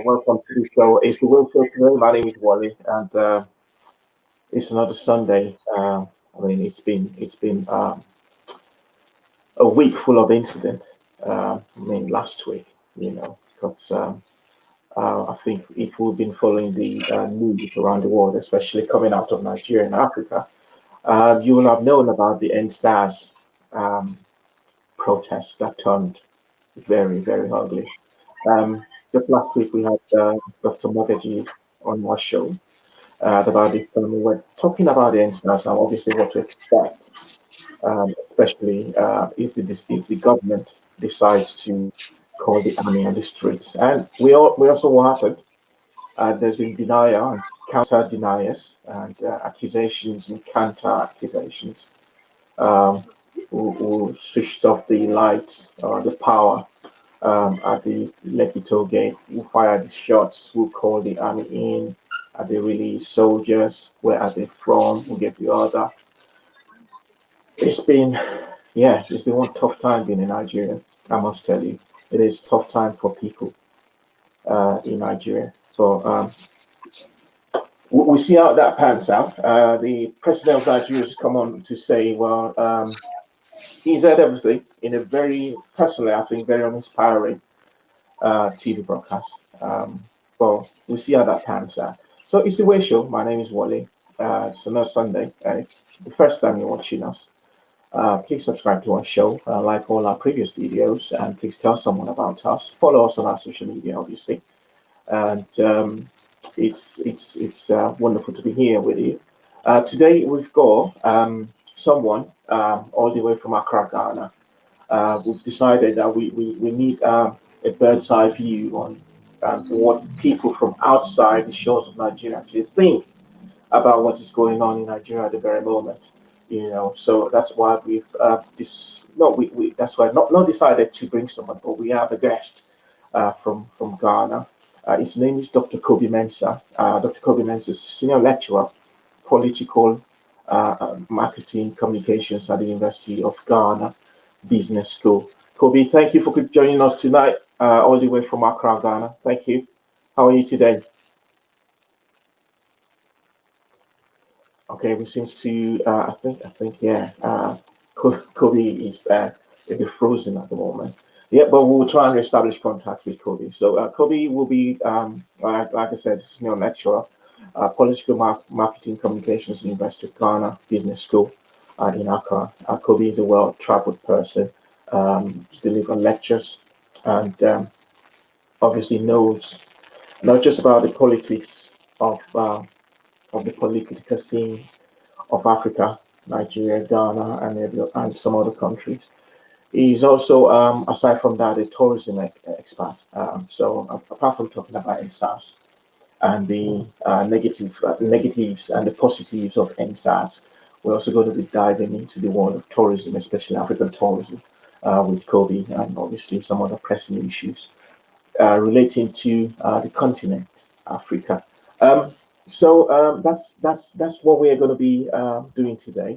Welcome to the show. It's the Will Show today. My name is Wally, and it's another Sunday. It's been a week full of incident. Last week, because I think if we've been following the news around the world, especially coming out of Nigeria and Africa, you will have known about the End SARS um, protest that turned very, very ugly. Um, just last week, we had Dr. Mogaji on our show about this. We were talking about the incidents and obviously what to expect, especially if the government decides to call the army on the streets. And we also what happened. There's been denial and counter deniers and accusations and counter accusations. Um, who switched off the lights or the power at the Lekki toll gate, who fired the shots, who called the army in, are they really soldiers? Where are they from? Who gave the order? It's been, yeah, it's been one tough time being a Nigerian. I must tell you, it is tough time for people in Nigeria. So we see how that pans out. The president of Nigeria has come on to say, well, he's had everything in a very, personally, I think, very uninspiring TV broadcast. Well, we'll see how that pans out. So it's the Way Show. My name is Wally. It's another Sunday. The first time you're watching us, please subscribe to our show, like all our previous videos, and please tell someone about us. Follow us on our social media, obviously. And it's wonderful to be here with you. Today we've got someone all the way from Accra, Ghana. We've decided that we need a bird's eye view on what people from outside the shores of Nigeria actually think about what is going on in Nigeria at the very moment. So that's why we've this no we that's why not decided to bring someone, but we have a guest from Ghana. His name is Dr. Kobby Mensah. Dr. Kobby Mensah is senior lecturer, political marketing communications at the University of Ghana Business School. Kobby, thank you for joining us tonight, all the way from Accra, Ghana. Thank you. How are you today? Okay, we seems to. Yeah. Kobby is a bit frozen at the moment. Yeah, but we'll try and establish contact with Kobby. So Kobby will be, like I said, senior lecturer, political marketing communications, University of Ghana Business School in Accra. Kobby is a well-traveled person, delivering lectures, and obviously knows not just about the politics of the political scenes of Africa, Nigeria, Ghana, and some other countries. He's also, aside from that, a tourism expert. Apart from talking about End SARS and the negatives and the positives of End SARS, we're also going to be diving into the world of tourism, especially African tourism, with Kobby and obviously some other pressing issues relating to the continent, Africa. That's what we're going to be doing today.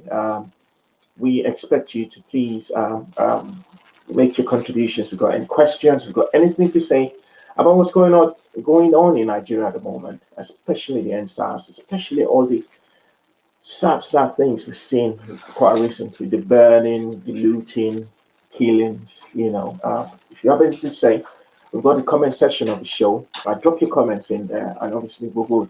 We expect you to please make your contributions. We've got any questions, we've got anything to say about what's going on in Nigeria at the moment, especially the End SARS, especially all the sad things we've seen quite recently, the burning, the looting, killings. If you have anything to say, we've got the comment section of the show. Drop your comments in there, and obviously we would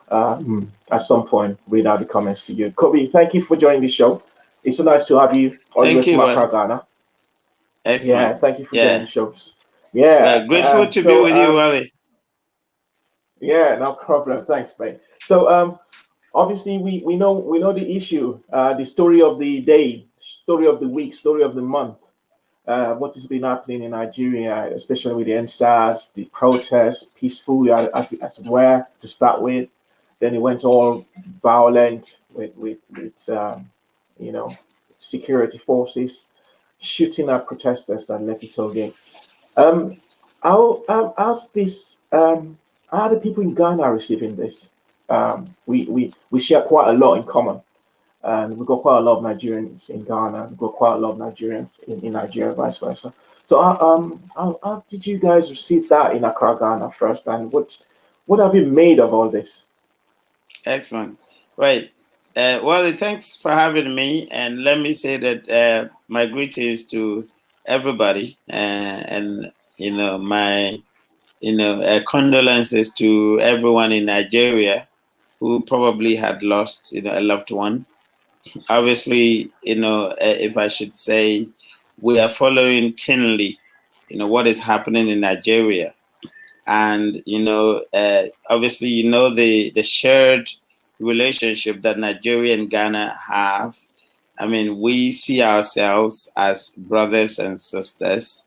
at some point read out the comments to you. Kobby, thank you for joining the show. It's so nice to have you all the way from Accra, Ghana. Excellent. Yeah, thank you for joining the show. Yeah, grateful to be with you, Wally. Yeah, no problem. Thanks, mate. So obviously we know the issue, the story of the day, story of the week, story of the month. What has been happening in Nigeria, especially with the End SARS, the protests, peaceful as it were to start with. Then it went all violent with security forces shooting at protesters at Lekki toll gate. How's this? How are the people in Ghana receiving this? We share quite a lot in common. and we've got quite a lot of Nigerians in Ghana. We've got quite a lot of Nigerians in Nigeria, vice versa. So, how did you guys receive that in Accra, Ghana first, and what have you made of all this? Excellent. Right. Well, thanks for having me, and let me say that my greetings to everybody, and my condolences to everyone in Nigeria who probably had lost a loved one. Obviously, if I should say, we are following keenly, what is happening in Nigeria, and obviously, the shared relationship that Nigeria and Ghana have. I mean, we see ourselves as brothers and sisters.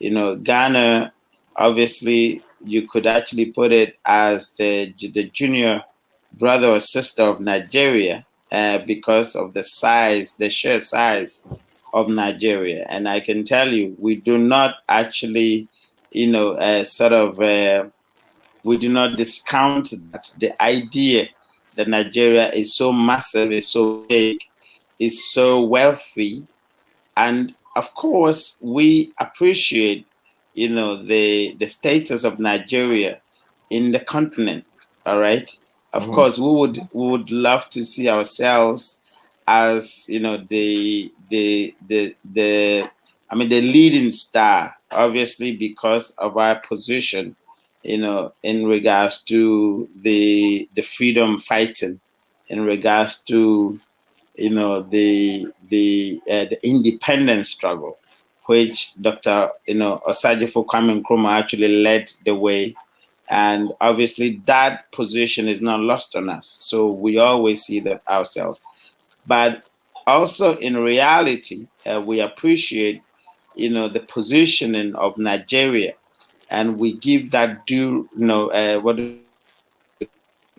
Ghana, obviously, you could actually put it as the junior brother or sister of Nigeria, because of the size, the sheer size of Nigeria. And I can tell you, we do not actually, we do not discount that the idea that Nigeria is so massive, is so big, is so wealthy, and of course we appreciate the status of Nigeria in the continent. All right, of Mhm. course we would love to see ourselves as the I mean the leading star, obviously because of our position in regards to the freedom fighting, in regards to the independence struggle, which Dr. Osajifo Kwame Nkrumah actually led the way, and obviously that position is not lost on us. So we always see that ourselves, but also in reality, we appreciate the positioning of Nigeria, and we give that due what we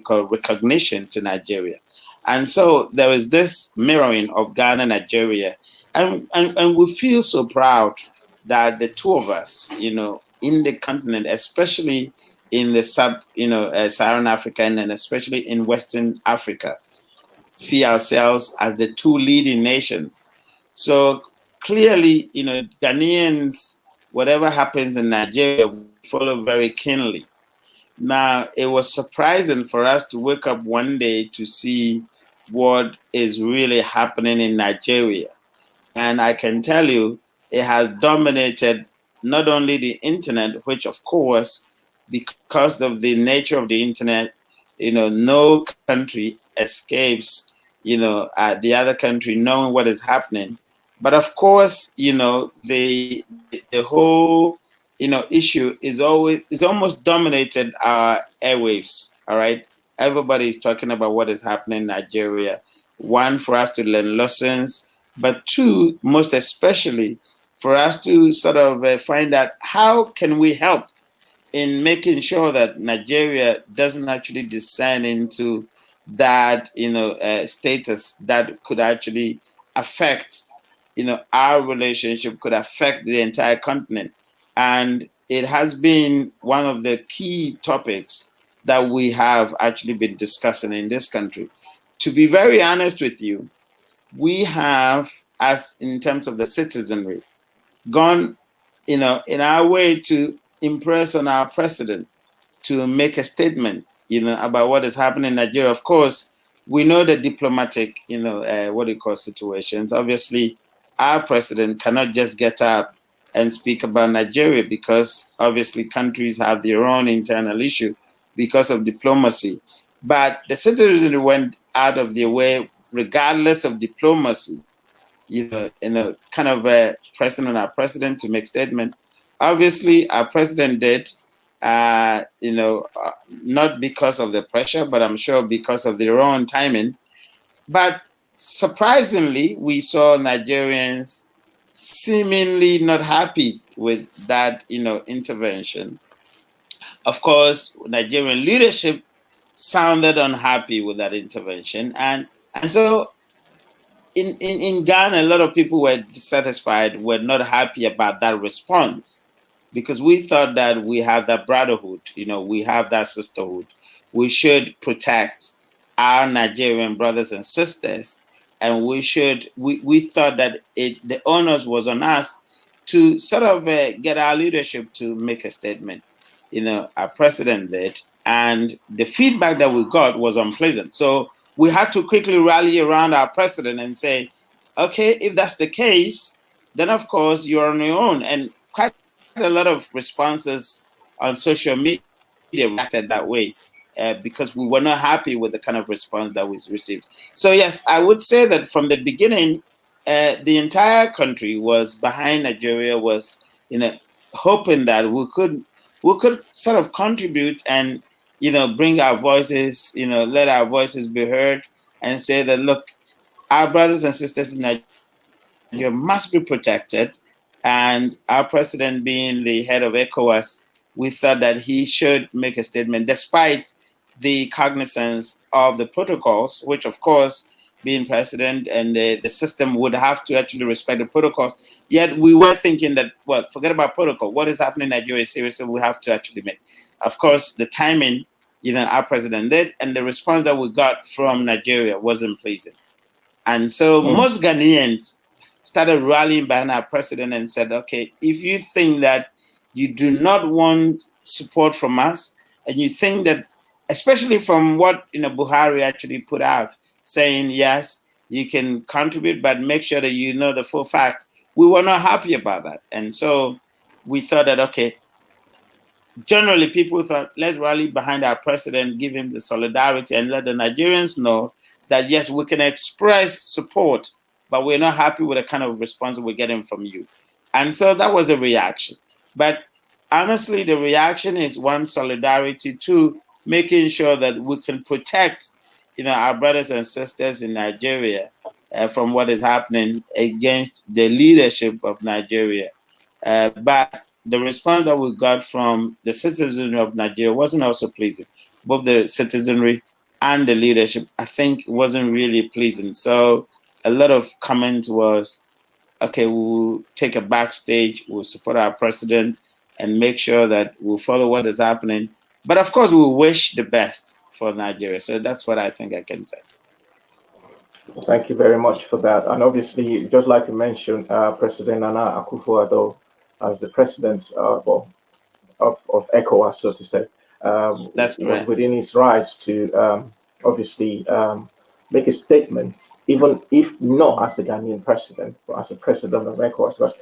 call recognition to Nigeria. And so there is this mirroring of Ghana, Nigeria, and we feel so proud that the two of us, in the continent, especially in the Saharan Africa, and especially in Western Africa, see ourselves as the two leading nations. So clearly, Ghanaians, whatever happens in Nigeria, we follow very keenly. Now, it was surprising for us to wake up one day to see what is really happening in Nigeria. And I can tell you, it has dominated not only the internet, which, of course, because of the nature of the internet, no country escapes, the other country knowing what is happening. But of course, the whole issue is almost dominated our airwaves. All right, everybody is talking about what is happening in Nigeria. One, for us to learn lessons, but two, most especially for us to sort of find out how can we help in making sure that Nigeria doesn't actually descend into that status that could actually affect our relationship, could affect the entire continent. And it has been one of the key topics that we have actually been discussing in this country. To be very honest with you, we have, as in terms of the citizenry, gone in our way to impress on our president to make a statement, about what is happening in Nigeria. Of course, we know the diplomatic, what do you call situations. Obviously, our president cannot just get up and speak about Nigeria because obviously countries have their own internal issue because of diplomacy. But the citizens went out of their way, regardless of diplomacy, kind of pressing on our president to make statement. Obviously, our president did, not because of the pressure, but I'm sure because of their own timing. But surprisingly, we saw Nigerians seemingly not happy with that, intervention. Of course, Nigerian leadership sounded unhappy with that intervention, and so in Ghana, a lot of people were dissatisfied, were not happy about that response because we thought that we have that brotherhood, we have that sisterhood. We should protect our Nigerian brothers and sisters. and we thought that the onus was on us to sort of get our leadership to make a statement. Our president did, and the feedback that we got was unpleasant. So we had to quickly rally around our president and say, okay, if that's the case, then of course you're on your own. And quite a lot of responses on social media reacted that way, because we were not happy with the kind of response that we received. So yes, I would say that from the beginning, the entire country was behind Nigeria, was hoping that we could sort of contribute and bring our voices, let our voices be heard, and say that, look, our brothers and sisters in Nigeria must be protected. And our president, being the head of ECOWAS, we thought that he should make a statement, despite the cognizance of the protocols, which, of course, being president and the system would have to actually respect the protocols. Yet we were thinking that, well, forget about protocol. What is happening in Nigeria is serious, so we have to actually make. Of course, the timing, our president did, and the response that we got from Nigeria wasn't pleasing. And so most Ghanaians started rallying behind our president and said, okay, if you think that you do not want support from us, and you think that, especially from what Buhari actually put out, saying, yes, you can contribute, but make sure that you know the full fact, we were not happy about that. And so we thought that, okay, generally people thought, let's rally behind our president, give him the solidarity, and let the Nigerians know that, yes, we can express support, but we're not happy with the kind of response we're getting from you. And so that was a reaction. But honestly, the reaction is, one, solidarity, two, making sure that we can protect our brothers and sisters in Nigeria from what is happening against the leadership of Nigeria. But the response that we got from the citizenry of Nigeria wasn't also pleasing. Both the citizenry and the leadership, I think, wasn't really pleasing. So a lot of comments was, okay, we'll take a backstage, we'll support our president and make sure that we'll follow what is happening. But of course, we wish the best for Nigeria. So that's what I think I can say. Thank you very much for that. And obviously, just like you mentioned, President Nana Akufo-Addo, as the president of ECOWAS, so to say, That's was correct. within his rights to obviously make a statement, even if not as the Ghanaian president, but as a president of ECOWAS. Because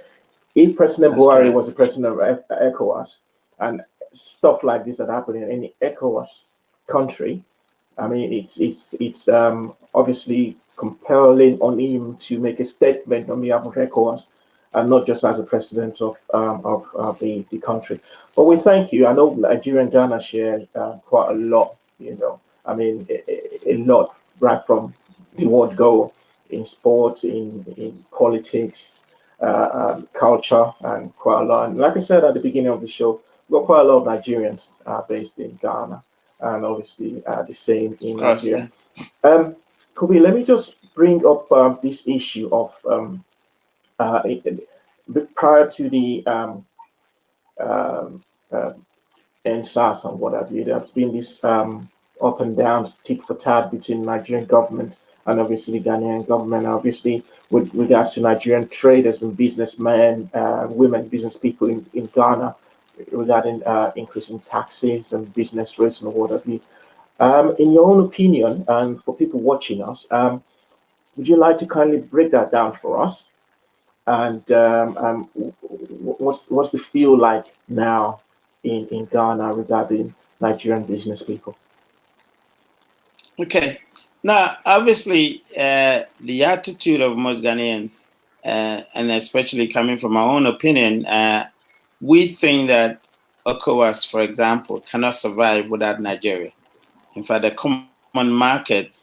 if President That's Buhari correct. was the president of ECOWAS, and stuff like this that happened in any ECOWAS country, I mean, it's obviously compelling on him to make a statement on behalf of ECOWAS, and not just as a president of the country. But we thank you. I know Nigeria and Ghana share quite a lot. I mean, a lot, right from the word go, in sports, in politics, culture, and quite a lot. And like I said at the beginning of the show, we've got quite a lot of Nigerians based in Ghana, and obviously the same in Of course, Nigeria. yeah. Kobby, let me just bring up this issue of uh, prior to the um, uh, End SARS and what have you. There's been this up and down, tit for tat between Nigerian government and obviously Ghanaian government. Obviously, with regards to Nigerian traders and businessmen, women, business people in Ghana, regarding increasing taxes and business rates and what have you. In your own opinion, and for people watching us, would you like to kindly break that down for us? And what's the feel like now in Ghana regarding Nigerian business people? Okay. Now, obviously, the attitude of most Ghanaians, and especially coming from our own opinion, we think that ECOWAS, for example, cannot survive without Nigeria. In fact, the common market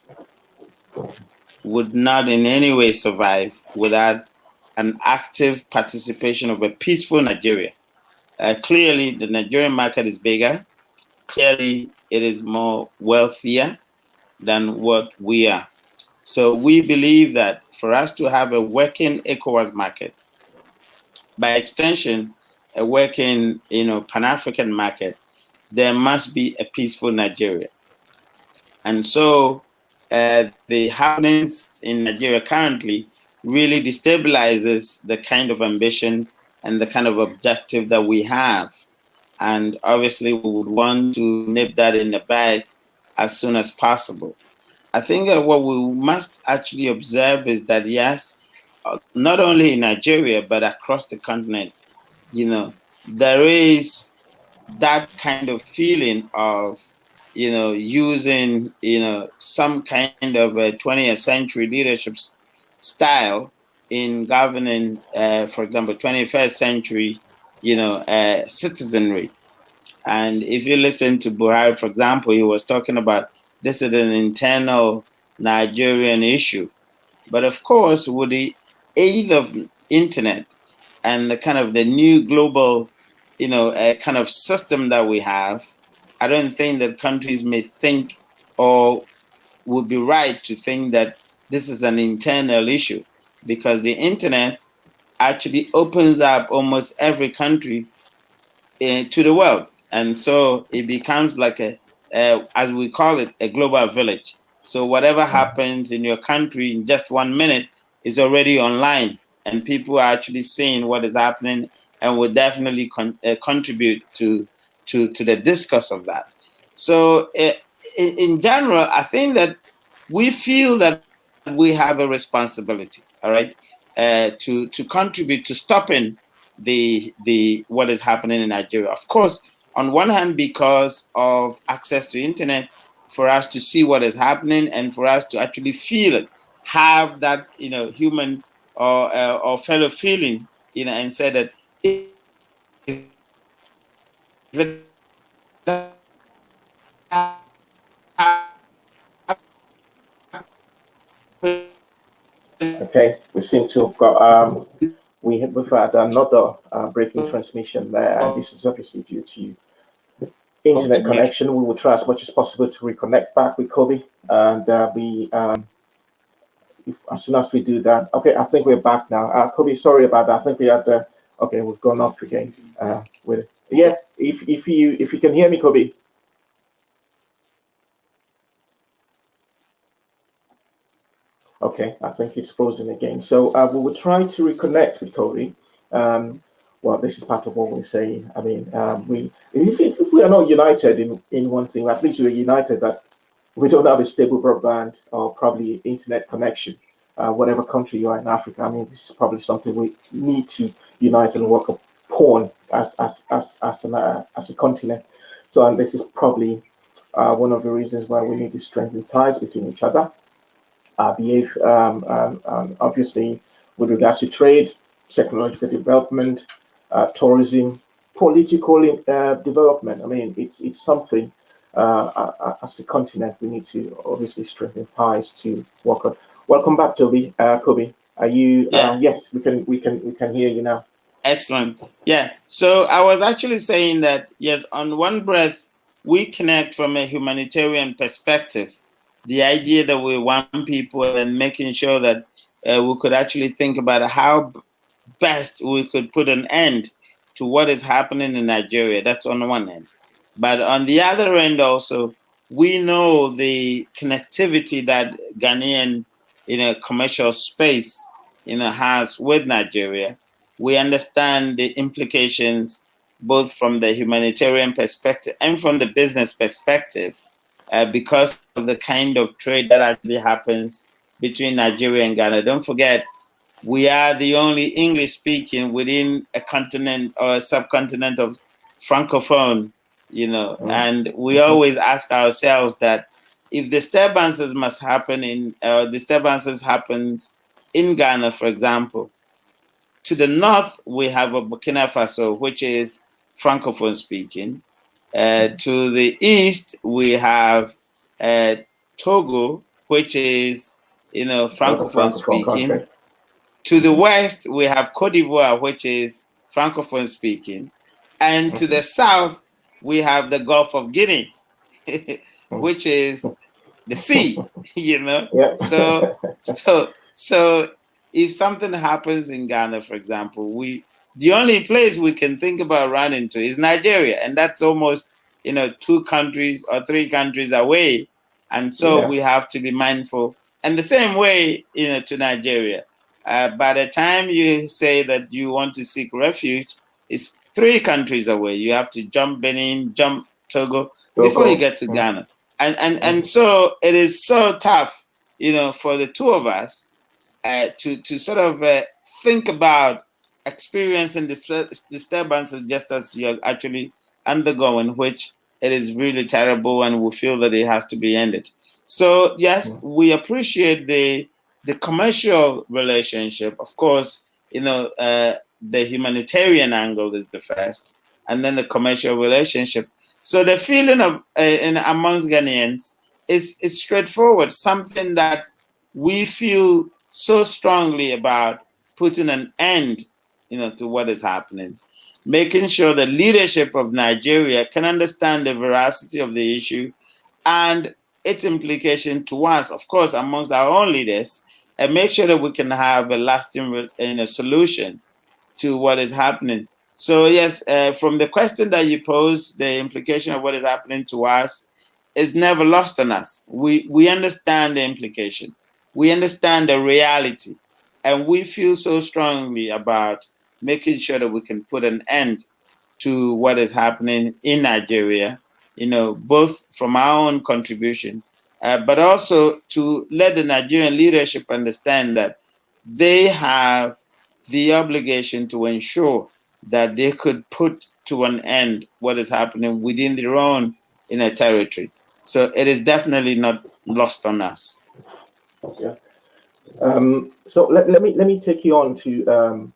would not in any way survive without an active participation of a peaceful Nigeria. Clearly, the Nigerian market is bigger. Clearly, it is more wealthier than what we are. So we believe that for us to have a working ECOWAS market, by extension, a working Pan-African market, there must be a peaceful Nigeria. And so the happenings in Nigeria currently really destabilizes the kind of ambition and the kind of objective that we have. And obviously, we would want to nip that in the bud as soon as possible. I think that what we must actually observe is that, yes, not only in Nigeria, but across the continent, there is that kind of feeling of, using, some kind of a 20th century leadership style in governing, for example, 21st century, citizenry. And if you listen to Buhari, for example, he was talking about this is an internal Nigerian issue. But of course, with the aid of internet and the kind of the new global, kind of system that we have, I don't think that countries may think or would be right to think that this is an internal issue, because the internet actually opens up almost every country to the world. And so it becomes like as we call it, a global village. So whatever happens in your country in just 1 minute is already online, and people are actually seeing what is happening and will definitely contribute to the discourse of that. So in general, I think that we feel that we have a responsibility, all right, to contribute to stopping the what is happening in Nigeria. Of course, on one hand, because of access to internet, for us to see what is happening and for us to actually feel it, have that human or fellow feeling, and say that if it Okay, we seem to have got we've had another breaking transmission there, and this is obviously due to internet connection. We will try as much as possible to reconnect back with Kobby, and as soon as we do that, okay, I think we're back now. Kobby, sorry about that. I think we had okay, we've gone off again. With yeah, if you can hear me, Kobby. Okay, I think it's frozen again. So we will try to reconnect with Kobby. Well, this is part of what we're saying. I mean, if we are not united in one thing, at least we're united that we don't have a stable broadband or probably internet connection. Whatever country you are in Africa, I mean, this is probably something we need to unite and work upon as a continent. So, and this is probably one of the reasons why we need to strengthen ties between each other. Behave obviously with regards to trade, technological development, tourism, political development. I mean, it's something as a continent we need to obviously strengthen ties to work on. Welcome back, Toby. Kobby, are you? Yeah. Yes, we can hear you now. Excellent. Yeah. So I was actually saying that, yes, on one breath, we connect from a humanitarian perspective. The idea that we want people and making sure that we could actually think about how best we could put an end to what is happening in Nigeria. That's on one end. But on the other end also, we know the connectivity that Ghanaian commercial space has with Nigeria. We understand the implications both from the humanitarian perspective and from the business perspective, because of the kind of trade that actually happens between Nigeria and Ghana. Don't forget, we are the only English speaking within a continent or a subcontinent of Francophone, and we always ask ourselves that if disturbances happens in Ghana, for example, to the north, we have a Burkina Faso, which is Francophone speaking. To the east, we have Togo, which is, Francophone speaking. To the west, we have Cote d'Ivoire, which is Francophone speaking. And to the south, we have the Gulf of Guinea, which is the sea, Yeah. So if something happens in Ghana, for example, the only place we can think about running to is Nigeria, and that's almost 2 countries or 3 countries away. And so we have to be mindful. And the same way, to Nigeria. By the time you say that you want to seek refuge, it's 3 countries away. You have to jump Benin, jump Togo before you get to Ghana. And so it is so tough, for the 2 of us to sort of think about experiencing disturbances just as you're actually undergoing, which it is really terrible, and we feel that it has to be ended. So yes, we appreciate the commercial relationship. Of course, the humanitarian angle is the first, and then the commercial relationship. So the feeling of amongst Ghanaians is straightforward, something that we feel so strongly about putting an end, to what is happening, making sure the leadership of Nigeria can understand the veracity of the issue and its implication to us, of course, amongst our own leaders, and make sure that we can have a lasting solution to what is happening. So yes, from the question that you posed, the implication of what is happening to us is never lost on us. We understand the implication. We understand the reality. And we feel so strongly about making sure that we can put an end to what is happening in Nigeria, both from our own contribution, but also to let the Nigerian leadership understand that they have the obligation to ensure that they could put to an end what is happening within their own territory. So it is definitely not lost on us. Okay. So let me take you on to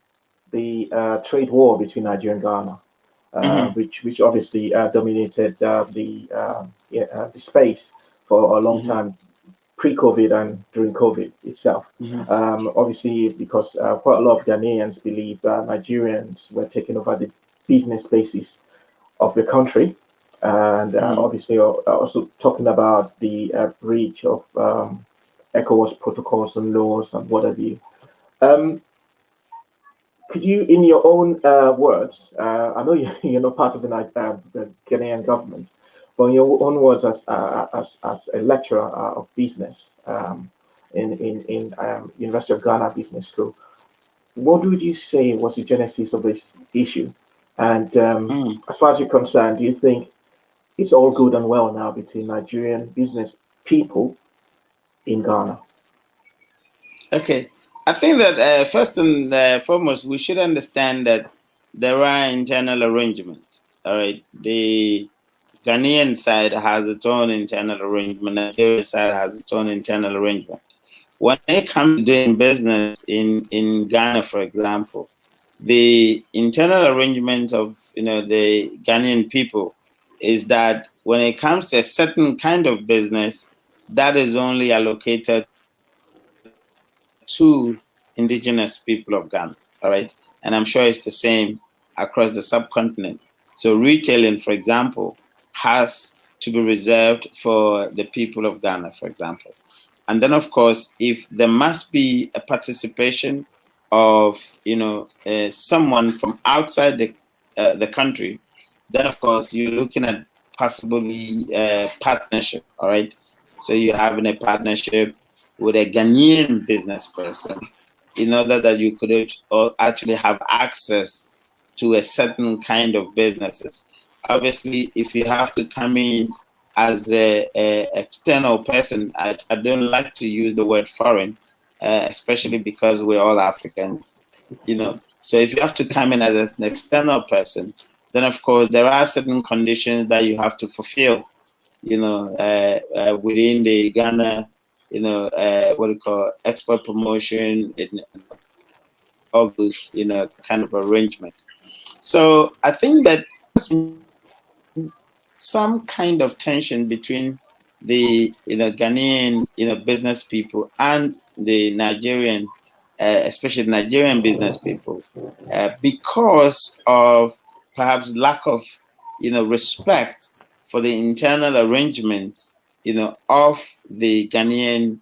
the trade war between Nigeria and Ghana, which obviously dominated the space for a long time, pre-COVID and during COVID itself. Obviously, because quite a lot of Ghanaians believe Nigerians were taking over the business spaces of the country, and obviously also talking about the breach of ECOWAS protocols and laws and what have you. Could you, in your own words, I know you're not part of the Ghanaian government, but in your own words as a lecturer of business in University of Ghana Business School, what would you say was the genesis of this issue? And as far as you're concerned, do you think it's all good and well now between Nigerian business people in Ghana? Okay. I think that first and foremost, we should understand that there are internal arrangements. All right. The Ghanaian side has its own internal arrangement. The Nigerian side has its own internal arrangement. When it comes to doing business in Ghana, for example, the internal arrangement of the Ghanaian people is that when it comes to a certain kind of business, that is only allocated to indigenous people of Ghana. All right. And I'm sure it's the same across the subcontinent. So retailing, for example, has to be reserved for the people of Ghana, for example. And then, of course, if there must be a participation of someone from outside the country, then of course you're looking at possibly partnership. All right. So you're having a partnership with a Ghanaian business person in order that you could actually have access to a certain kind of businesses. Obviously, if you have to come in as a external person, I don't like to use the word foreign, especially because we're all Africans, So if you have to come in as an external person, then of course there are certain conditions that you have to fulfill, within the Ghana, what we call export promotion, all those, kind of arrangement. So I think that some kind of tension between the Ghanaian business people and the Nigerian, especially Nigerian business people, because of perhaps lack of respect for the internal arrangements of the Ghanaian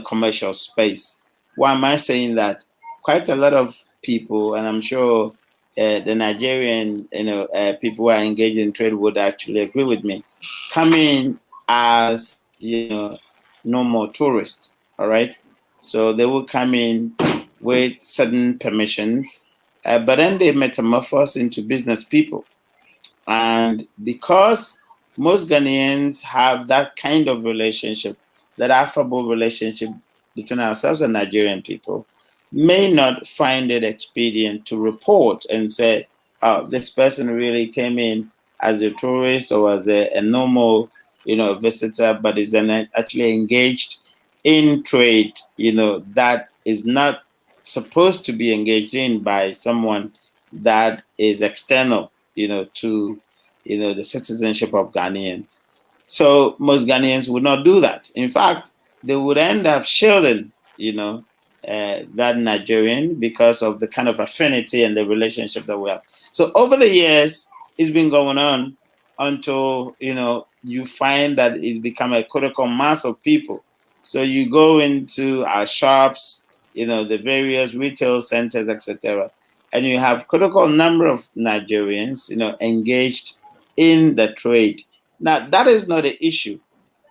commercial space. Why am I saying that? Quite a lot of people, and I'm sure the Nigerian, people who are engaged in trade would actually agree with me, come in as no more tourists. All right. So they will come in with certain permissions, but then they metamorphose into business people. And because most Ghanaians have that kind of relationship, that affable relationship between ourselves and Nigerian people, may not find it expedient to report and say, oh, this person really came in as a tourist or as a normal, visitor, but is actually engaged in trade, that is not supposed to be engaged in by someone that is external to the citizenship of Ghanaians. So most Ghanaians would not do that. In fact, they would end up shielding, that Nigerian because of the kind of affinity and the relationship that we have. So over the years, it's been going on until you find that it's become a critical mass of people. So you go into our shops, the various retail centers, etc., and you have critical number of Nigerians, engaged in the trade. Now, that is not the issue,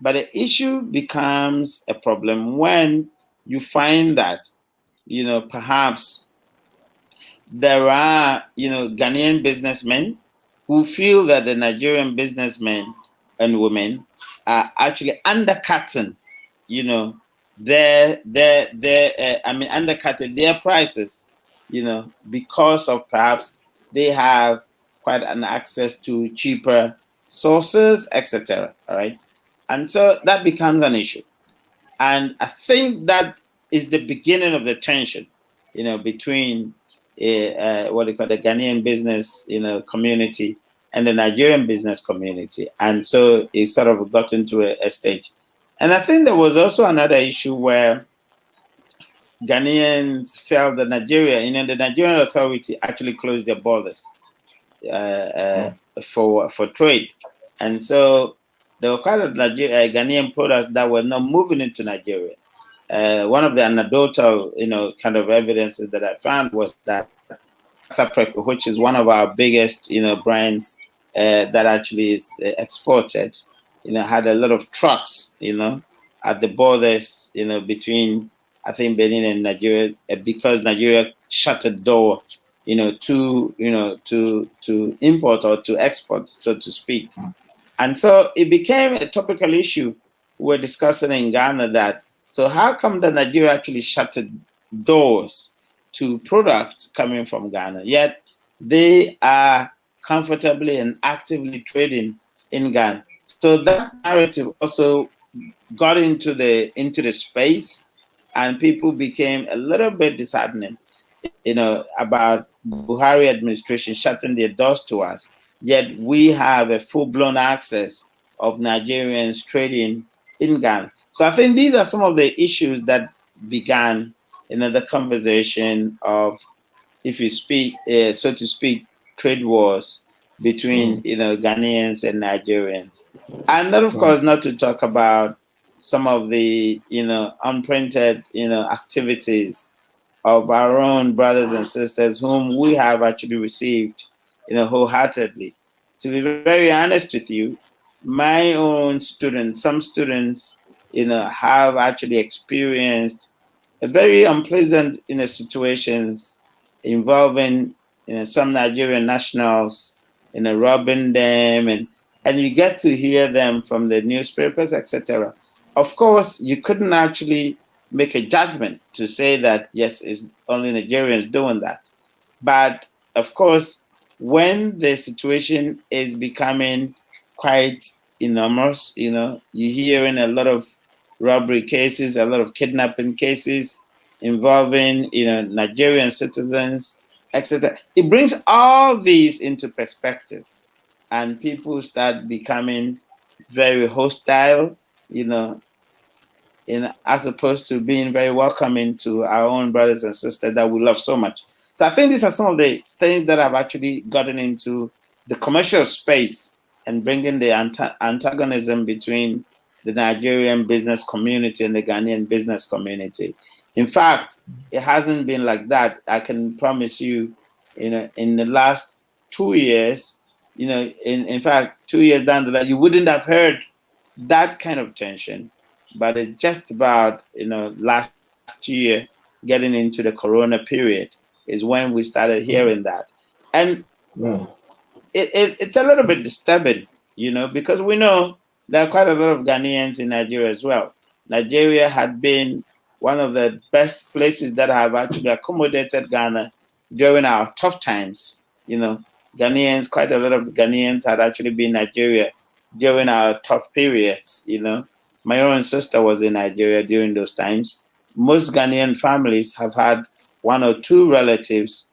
but the issue becomes a problem when you find that, perhaps there are, Ghanaian businessmen who feel that the Nigerian businessmen and women are actually undercutting, undercutting their prices, because of perhaps they have quite an access to cheaper sources, etc. All right. And so that becomes an issue. And I think that is the beginning of the tension, between what they call the Ghanaian business, community and the Nigerian business community. And so it sort of got into a stage. And I think there was also another issue where Ghanaians felt that Nigeria, the Nigerian authority actually closed their borders for trade. And so there were quite a Ghanaian products that were not moving into Nigeria. One of the anecdotal, kind of evidences that I found was that Sapreco, which is one of our biggest, brands that actually is exported, had a lot of trucks, at the borders, between, I think, Benin and Nigeria, because Nigeria shut the door, to import or to export, so to speak. And so it became a topical issue we're discussing in Ghana that, so how come that Nigeria actually shut doors to products coming from Ghana, yet they are comfortably and actively trading in Ghana? So that narrative also got into the space, and people became a little bit disheartened, about Buhari administration shutting their doors to us. Yet we have a full-blown access of Nigerians trading in Ghana. So I think these are some of the issues that began the conversation of, if you speak, so to speak, trade wars between Ghanaians and Nigerians, and then of course not to talk about some of the unprinted activities of our own brothers and sisters whom we have actually received wholeheartedly. To be very honest with you, my own students, some students, have actually experienced a very unpleasant situations involving some Nigerian nationals, robbing them, and you get to hear them from the newspapers, etc. Of course, you couldn't actually make a judgment to say that yes, it's only Nigerians doing that. But of course, when the situation is becoming quite enormous, you're hearing a lot of robbery cases, a lot of kidnapping cases involving Nigerian citizens, etc. It brings all these into perspective, and people start becoming very hostile, as opposed to being very welcoming to our own brothers and sisters that we love so much. So I think these are some of the things that have actually gotten into the commercial space and bringing the antagonism between the Nigerian business community and the Ghanaian business community. In fact, it hasn't been like that. I can promise you, in the last 2 years, in fact, 2 years down the line, you wouldn't have heard that kind of tension, but it's just about, last year getting into the Corona period is when we started hearing that. And it's a little bit disturbing, because we know there are quite a lot of Ghanaians in Nigeria as well. Nigeria had been one of the best places that have actually accommodated Ghana during our tough times. Ghanaians, quite a lot of Ghanaians had actually been in Nigeria during our tough periods. My own sister was in Nigeria during those times. Most Ghanaian families have had one or two relatives,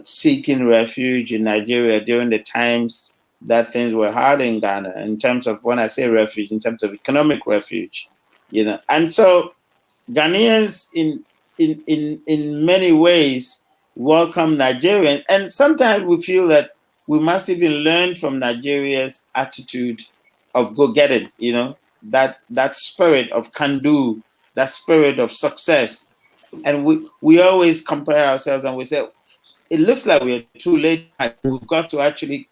seeking refuge in Nigeria during the times that things were hard in Ghana, in terms of, when I say refuge, in terms of economic refuge, And so Ghanaians in many ways welcome Nigerians, and sometimes we feel that we must even learn from Nigeria's attitude of go-getting, that spirit of can-do, that spirit of success. And we always compare ourselves and we say, it looks like we're too late. We've got to actually,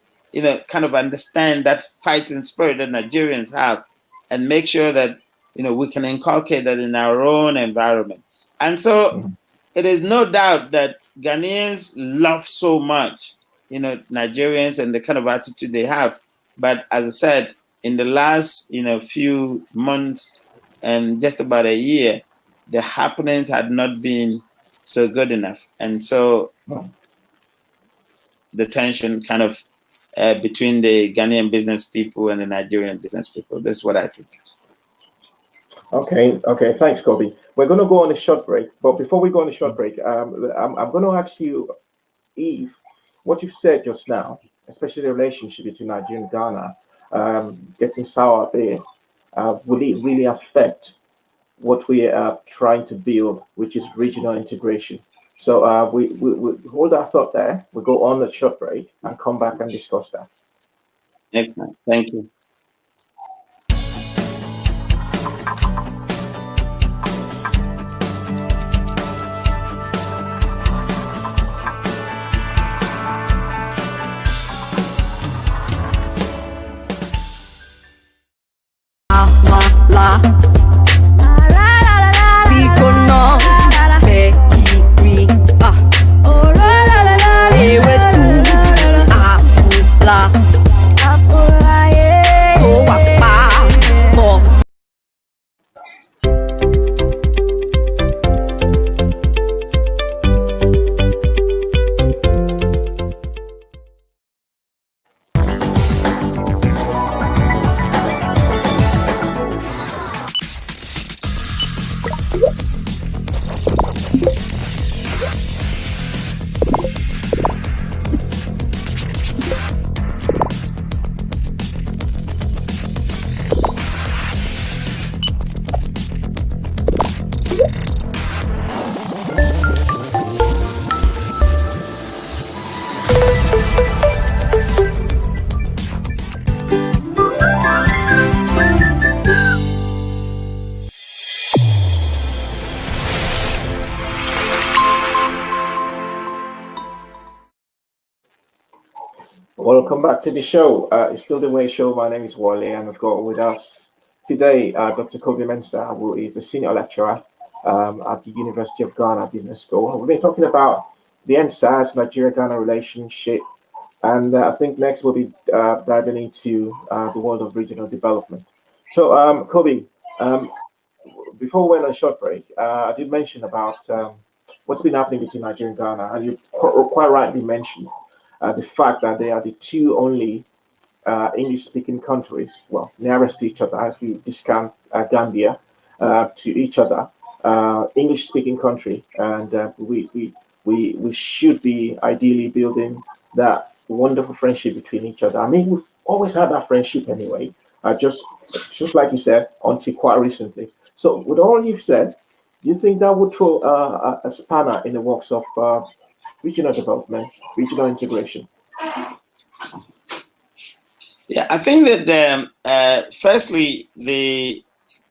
kind of understand that fighting spirit that Nigerians have and make sure that, we can inculcate that in our own environment. And so it is no doubt that Ghanaians love so much, Nigerians and the kind of attitude they have. But as I said, in the last, few months and just about a year, the happenings had not been so good enough. And so the tension kind of between the Ghanaian business people and the Nigerian business people. This is what I think. Okay. Thanks, Kobby. We're going to go on a short break, but before we go on a short break, I'm going to ask you if what you've said just now, especially the relationship between Nigeria and Ghana, getting sour there, will it really affect what we are trying to build, which is regional integration? So we hold our thought there. We'll go on a short break and come back and discuss that. Excellent. Thank you. Welcome back to the show. It's still the Way Show. My name is Wale, and we've got with us today Dr. Kobby Mensah, who is a senior lecturer at the University of Ghana Business School. We've been talking about the End SARS Nigeria-Ghana relationship, and I think next we'll be diving into the world of regional development. So, Kobby, before we went on a short break, I did mention about what's been happening between Nigeria and Ghana, and you quite rightly mentioned the fact that they are the two only English-speaking countries, well, nearest to each other, if you discount Gambia, to each other, English-speaking country, and we should be ideally building that wonderful friendship between each other. I mean, we've always had that friendship anyway, just like you said, until quite recently. So, with all you've said, do you think that would throw a spanner in the works of regional development, regional integration? Yeah, I think that firstly, the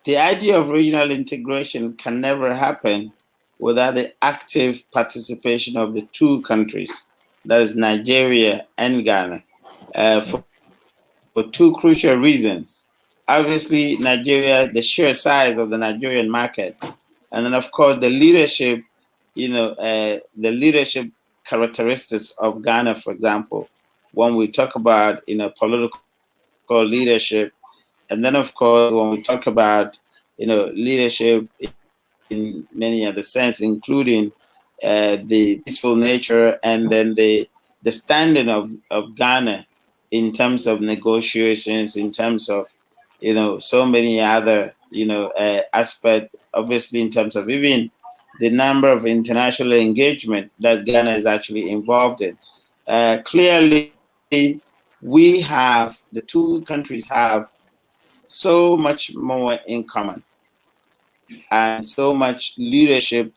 idea of regional integration can never happen without the active participation of the two countries, that is Nigeria and Ghana, for two crucial reasons. obviously Nigeria, the sheer size of the Nigerian market, and then of course the leadership, the leadership characteristics of Ghana, for example, when we talk about political leadership, and then of course when we talk about leadership in many other sense, including the peaceful nature, and then the standing of Ghana in terms of negotiations, in terms of so many other aspects. Obviously, in terms of even the number of international engagement that Ghana is actually involved in. Clearly, we have the two countries have so much more in common and so much leadership,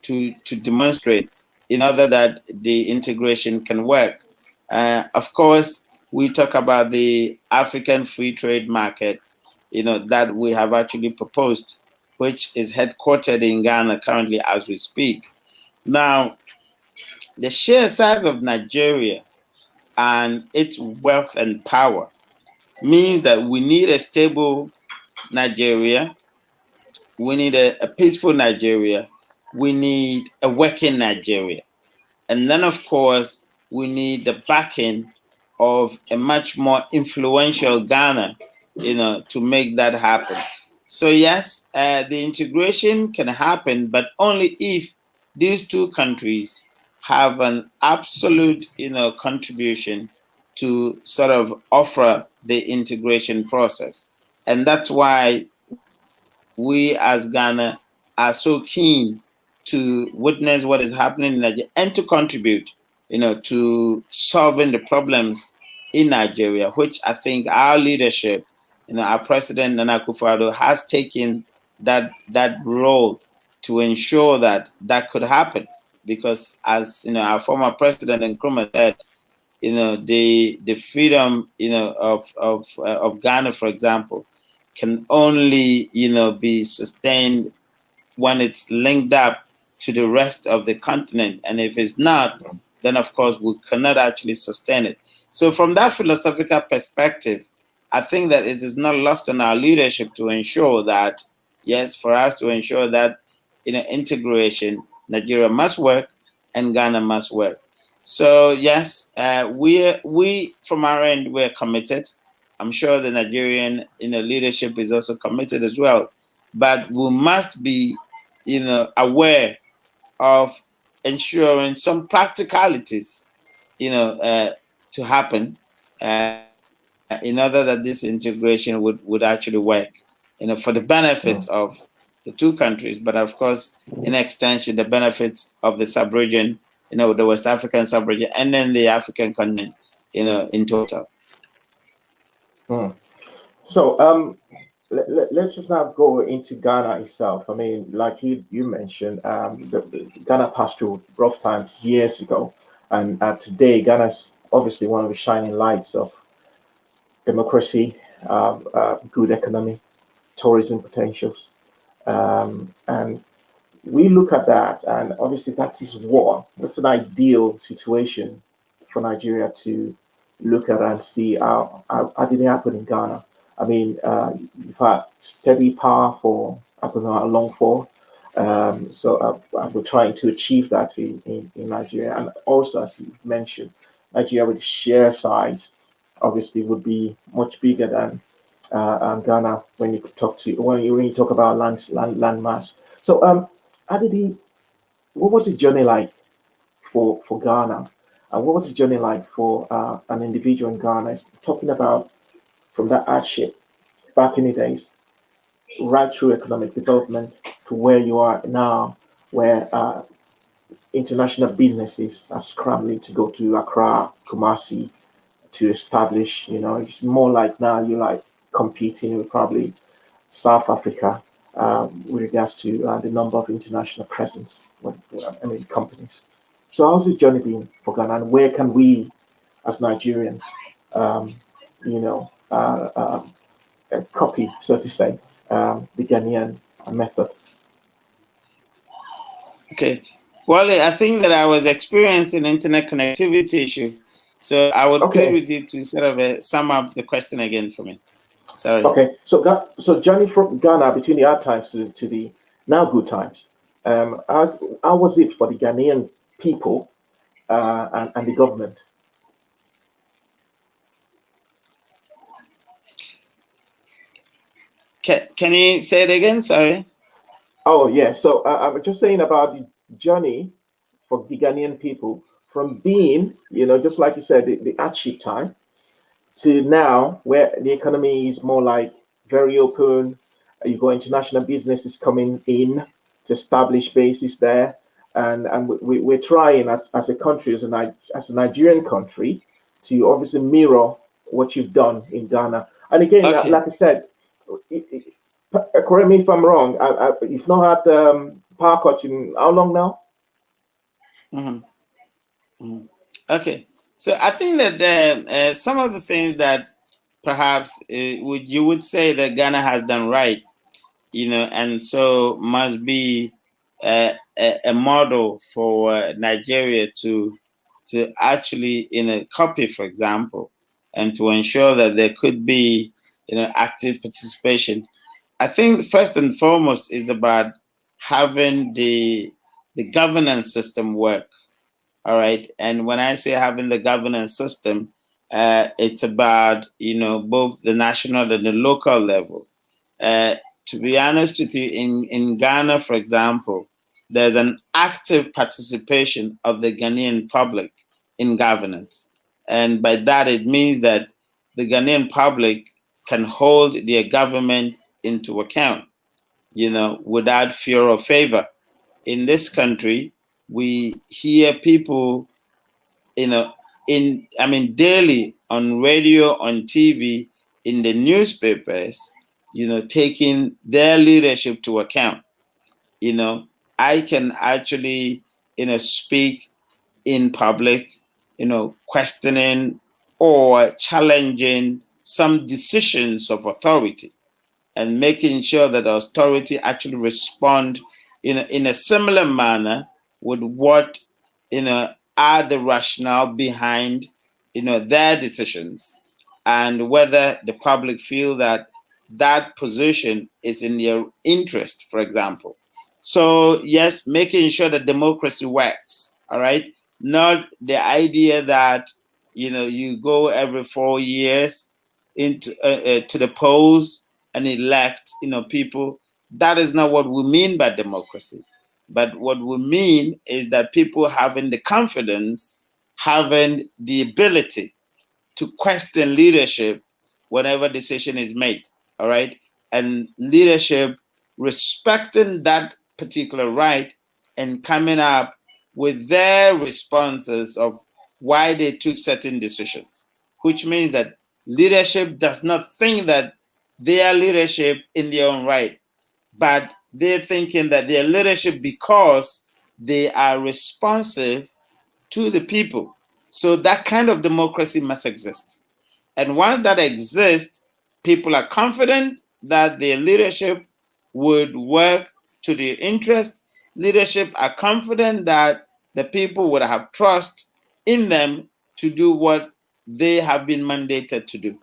to demonstrate in order that the integration can work. Of course, we talk about the African free trade market, that we have actually proposed, which is headquartered in Ghana currently as we speak. Now, the sheer size of Nigeria and its wealth and power means that we need a stable Nigeria. We need a peaceful Nigeria. We need a working Nigeria. And then, of course, we need the backing of a much more influential Ghana, to make that happen. So yes, the integration can happen, but only if these two countries have an absolute, contribution to sort of offer the integration process. And that's why we as Ghana are so keen to witness what is happening in Nigeria and to contribute, to solving the problems in Nigeria, which I think our leadership, our president Nana Akufo-Addo has taken that role to ensure that that could happen. Because as our former president Nkrumah said, the freedom of Ghana, for example, can only be sustained when it's linked up to the rest of the continent. And if it's not, then of course we cannot actually sustain it. So from that philosophical perspective, I think that it is not lost on our leadership to ensure that, yes, for us to ensure that integration, Nigeria must work and Ghana must work. So yes, we from our end, we're committed. I'm sure the Nigerian leadership is also committed as well. But we must be aware of ensuring some practicalities, to happen, in order that this integration would actually work, for the benefits of the two countries, but of course, in extension, the benefits of the sub-region, the West African sub-region, and then the African continent, in total. So let's just now go into Ghana itself. I mean, like you mentioned, Ghana passed through rough times years ago, and today Ghana is obviously one of the shining lights of democracy, good economy, tourism potentials, and we look at that, and obviously that is what that's an ideal situation for Nigeria to look at and see how did it happen in Ghana. I mean, you've had steady power for I don't know how long for. So we're trying to achieve that in Nigeria, and also as you mentioned, Nigeria with sheer size obviously would be much bigger than Ghana when you talk about land mass. So how did he? What was the journey like for Ghana? And what was the journey like for an individual in Ghana? Talking about from that hardship back in the days, right through economic development to where you are now, where international businesses are scrambling to go to Accra, Kumasi to establish. It's more like now you're like competing with probably South Africa with regards to the number of international presence, companies. So how's the journey been for Ghana, and where can we, as Nigerians, um, you know, uh, uh, copy, so to say, the Ghanaian method? Okay. Well, I think that I was experiencing internet connectivity issue. So I would plead Okay. with you to sort of sum up the question again for me. Sorry. Okay, so journey from Ghana between the hard times to the now good times. How was it for the Ghanaian people and the government? Can you say it again? Sorry. Oh yeah, so I'm just saying about the journey for the Ghanaian people from being, just like you said, the hardship time to now where the economy is more like very open. You got international businesses coming in to establish bases there, and we're trying as a country, as a Nigerian country, to obviously mirror what you've done in Ghana. And again, Okay. like I said, correct me if I'm wrong. You've not had power cuts in how long now? Mm-hmm. Mm-hmm. Okay. So I think that some of the things that perhaps you would say that Ghana has done right, and so must be a model for Nigeria to actually copy, for example, and to ensure that there could be active participation. I think first and foremost is about having the governance system work. All right, and when I say having the governance system, it's about both the national and the local level. Uh, to be honest with you, in Ghana, for example, there's an active participation of the Ghanaian public in governance. And by that, it means that the Ghanaian public can hold their government into account, without fear or favor. In this country, we hear people, you know, daily on radio, on TV, in the newspapers, taking their leadership to account. I can actually, speak in public, questioning or challenging some decisions of authority and making sure that the authority actually respond in a similar manner with what are the rationale behind their decisions, and whether the public feel that that position is in their interest, for example. So yes, making sure that democracy works, all right, not the idea that you go every 4 years into to the polls and elect people. That is not what we mean by democracy. But what we mean is that people having the confidence, having the ability to question leadership whenever decision is made. All right. And leadership respecting that particular right and coming up with their responses of why they took certain decisions, which means that leadership does not think that they are leadership in their own right, but they're thinking that they're leadership because they are responsive to the people. So that kind of democracy must exist. And once that exists, people are confident that their leadership would work to their interest. Leadership are confident that the people would have trust in them to do what they have been mandated to do.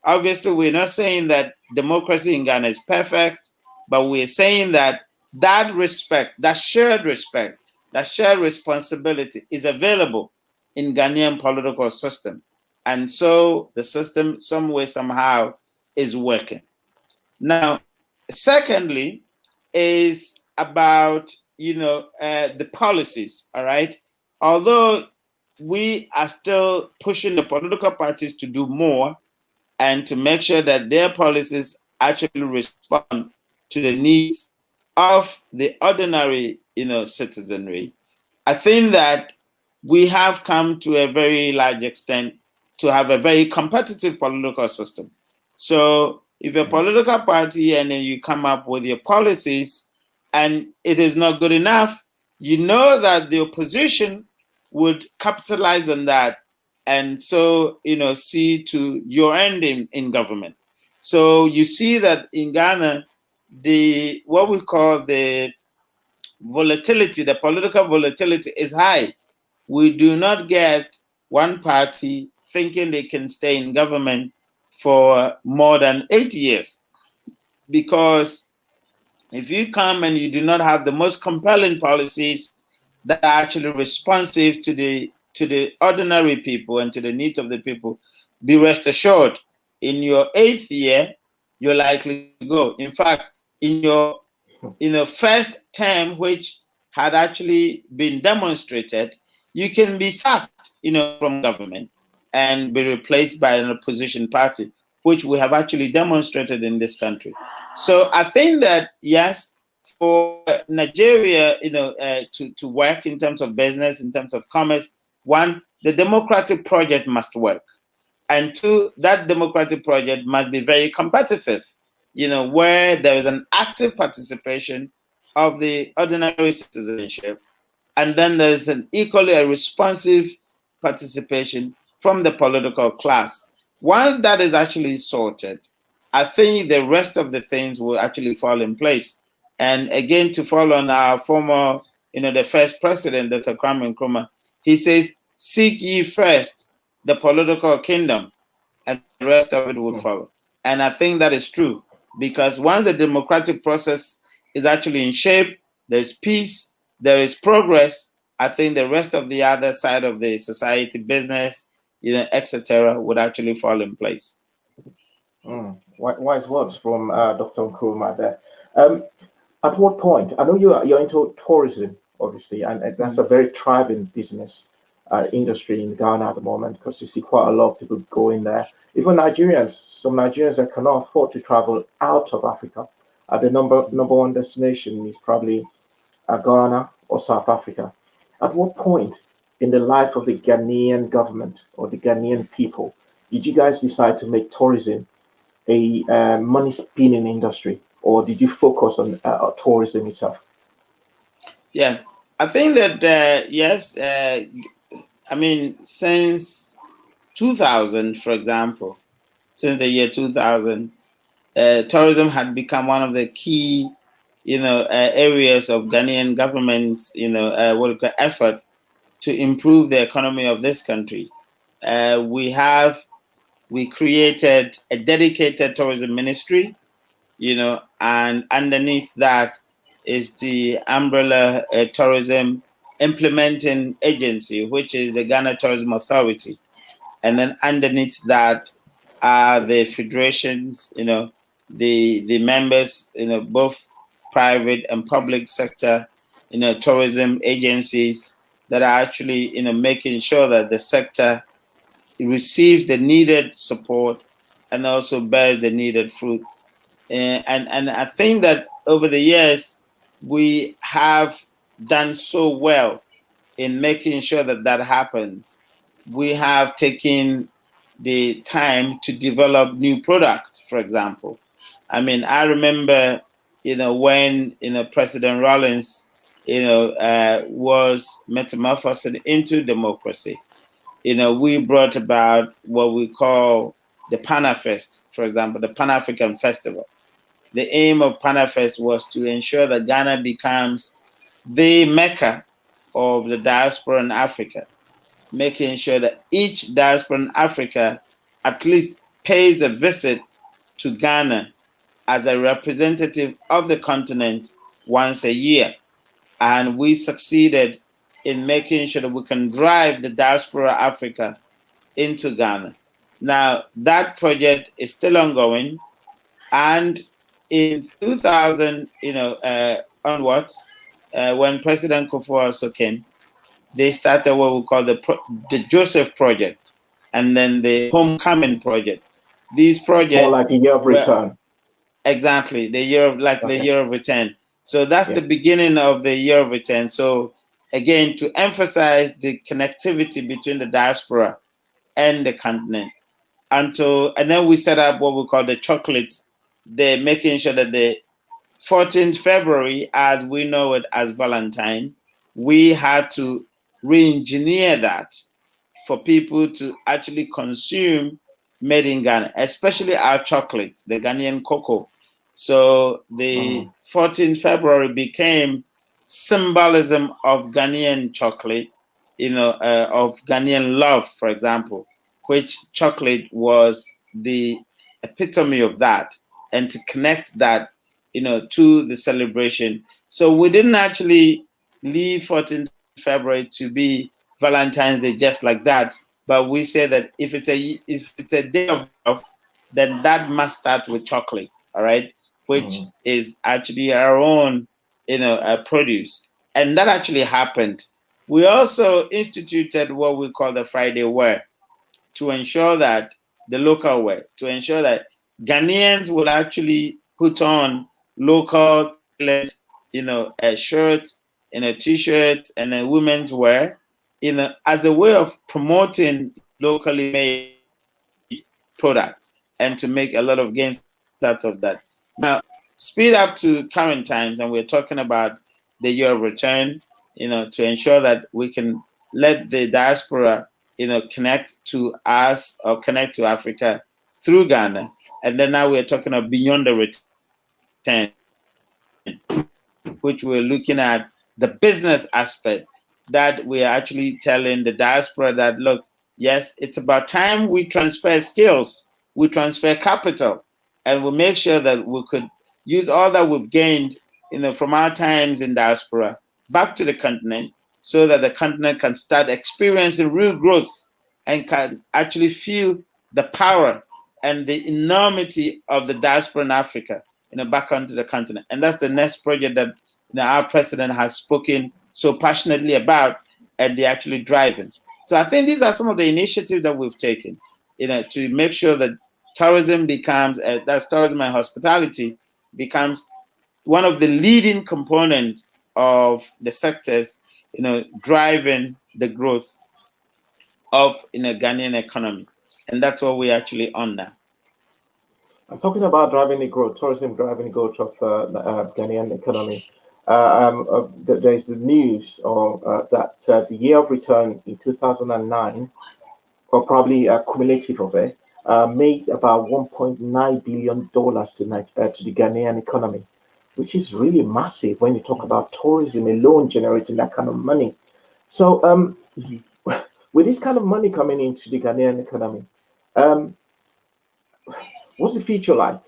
Obviously, we're not saying that democracy in Ghana is perfect, but we're saying that that respect, that shared responsibility is available in Ghanaian political system. And so the system, some way, somehow, is working. Now, secondly, is about the policies. All right, although we are still pushing the political parties to do more and to make sure that their policies actually respond to the needs of the ordinary, citizenry. I think that we have come to a very large extent to have a very competitive political system. So if a political party and then you come up with your policies and it is not good enough, you know that the opposition would capitalize on that and so see to your end in government. So you see that in Ghana, the what we call the volatility, the political volatility is high. We do not get one party thinking they can stay in government for more than 8 years. Because if you come and you do not have the most compelling policies that are actually responsive to the ordinary people and to the needs of the people, be rest assured, in your 8th year, you're likely to go. In fact, in your first term, which had actually been demonstrated, you can be sacked, from government and be replaced by an opposition party, which we have actually demonstrated in this country. So I think that, yes, for Nigeria, to work in terms of business, in terms of commerce, one, the democratic project must work. And two, that democratic project must be very competitive, where there is an active participation of the ordinary citizenship. And then there's an equally a responsive participation from the political class. Once that is actually sorted, I think the rest of the things will actually fall in place. And again, to follow on our former, the first president, Dr. Kwame Nkrumah, he says, seek ye first the political kingdom, and the rest of it will follow. And I think that is true, because once the democratic process is actually in shape, there's peace, there is progress, I think the rest of the other side of the society, business, etc., would actually fall in place. Wise words from Dr. Nkrumah there. At what point? I know you're into tourism, obviously, and that's a very thriving business industry in Ghana at the moment, because you see quite a lot of people going there. Even some Nigerians that cannot afford to travel out of Africa. The number one destination is probably Ghana or South Africa. At what point in the life of the Ghanaian government or the Ghanaian people did you guys decide to make tourism a money spinning industry, or did you focus on tourism itself? Yeah, I think that yes. I mean, since 2000, for example, since the year 2000, tourism had become one of the key, areas of Ghanaian government's, effort to improve the economy of this country. We created a dedicated tourism ministry, and underneath that is the umbrella tourism implementing agency, which is the Ghana Tourism Authority. And then underneath that are the federations, the members, both private and public sector, tourism agencies that are actually, making sure that the sector receives the needed support and also bears the needed fruit. And I think that over the years, we have done so well in making sure that that happens. We have taken the time to develop new products, for example. I mean, I remember, when, President Rawlings, was metamorphosed into democracy. We brought about what we call the Panafest, for example, the Pan-African Festival. The aim of Panafest was to ensure that Ghana becomes the Mecca of the diaspora in Africa, making sure that each diaspora in Africa at least pays a visit to Ghana as a representative of the continent once a year. And we succeeded in making sure that we can drive the diaspora Africa into Ghana. Now, that project is still ongoing. And in 2000, onwards, when President Kufuor also came, they started what we call the Joseph Project, and then the Homecoming Project. These projects, more like a year of return. Exactly, the year of return. So that's the beginning of the year of return. So again, to emphasize the connectivity between the diaspora and the continent. And then we set up what we call the chocolate. They're making sure that the 14th February, as we know it as Valentine, we had to re-engineer that for people to actually consume made in Ghana, especially our chocolate, the Ghanaian cocoa. So the 14th February became symbolism of Ghanaian chocolate, of Ghanaian love, for example, which chocolate was the epitome of that, and to connect that, to the celebration. So we didn't actually leave 14th February to be Valentine's Day just like that, but we say that if it's a day of love, then that must start with chocolate, all right, which is actually our own, produce, and that actually happened. We also instituted what we call the Friday Wear, to ensure that the local wear, to ensure that Ghanaians will actually put on local tailored, shirts, t-shirts, and then women's wear, as a way of promoting locally made product and to make a lot of gains out of that. Now, speed up to current times, and we're talking about the year of return, to ensure that we can let the diaspora, connect to us or connect to Africa through Ghana. And then now we're talking of beyond the return, which we're looking at the business aspect, that we are actually telling the diaspora that, look, yes, it's about time we transfer skills, we transfer capital, and we make sure that we could use all that we've gained, from our times in diaspora back to the continent, so that the continent can start experiencing real growth and can actually feel the power and the enormity of the diaspora in Africa, back onto the continent. And that's the next project that, our president has spoken so passionately about, and they're actually driving. So I think these are some of the initiatives that we've taken, to make sure that tourism becomes, that's tourism and hospitality, becomes one of the leading components of the sectors, driving the growth of, Ghanaian economy. And that's what we're actually on now. I'm talking about driving the growth, tourism driving the growth of Ghanaian economy. There's the news that the year of return in 2009, or probably cumulative of it, made about $1.9 billion to the Ghanaian economy, which is really massive when you talk about tourism alone generating that kind of money. So, with this kind of money coming into the Ghanaian economy, what's the future like,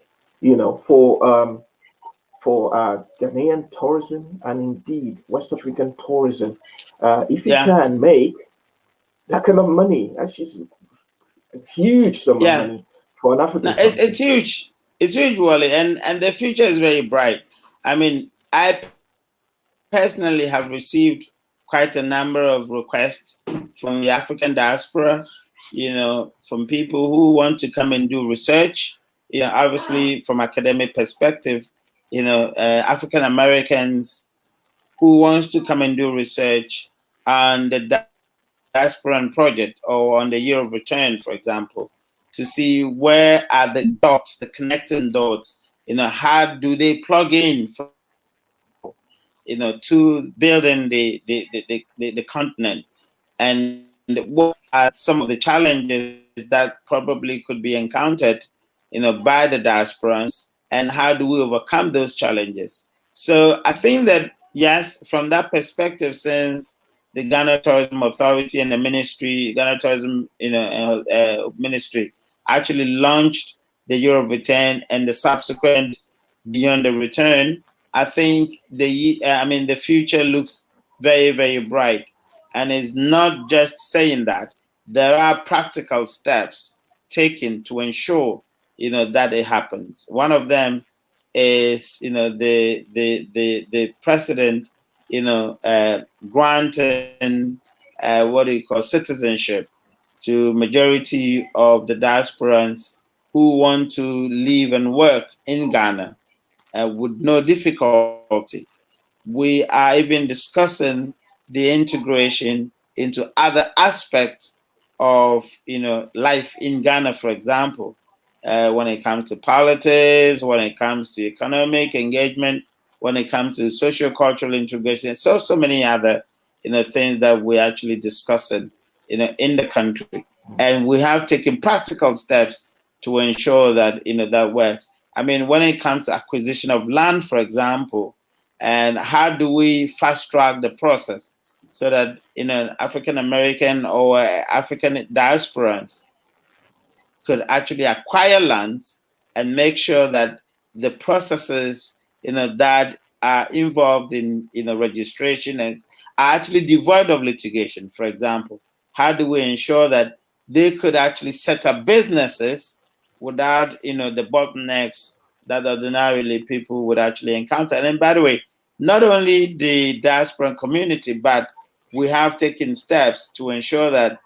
for Ghanaian tourism and indeed West African tourism? If you can make that kind of money, that's just a huge sum of money for an African country. It's huge. It's huge, Wally, and the future is very bright. I mean, I personally have received quite a number of requests from the African diaspora, from people who want to come and do research. Obviously from academic perspective, African Americans who wants to come and do research on the diasporan project or on the year of return, for example, to see where are the dots, the connecting dots, how do they plug in, for example, to building the continent, and what are some of the challenges that probably could be encountered, by the diasporans, and how do we overcome those challenges? So I think that, yes, from that perspective, since the Ghana Tourism Authority and the ministry, Ghana Tourism, ministry, actually launched the Year of Return and the subsequent Beyond the Return, I think the future looks very, very bright. And it's not just saying that. There are practical steps taken to ensure, that it happens. One of them is, the president, granting citizenship to majority of the diasporans who want to live and work in Ghana with no difficulty. We are even discussing the integration into other aspects of life in Ghana, for example, when it comes to politics, when it comes to economic engagement, when it comes to socio-cultural integration, so many other things that we're actually discussing in the country. And we have taken practical steps to ensure that that works. I mean, when it comes to acquisition of land, for example, and how do we fast track the process so that African American or African diasporans could actually acquire lands and make sure that the processes, that are involved in, registration and are actually devoid of litigation. For example, how do we ensure that they could actually set up businesses without, the bottlenecks that ordinarily people would actually encounter? And then, by the way, not only the diaspora community, but we have taken steps to ensure that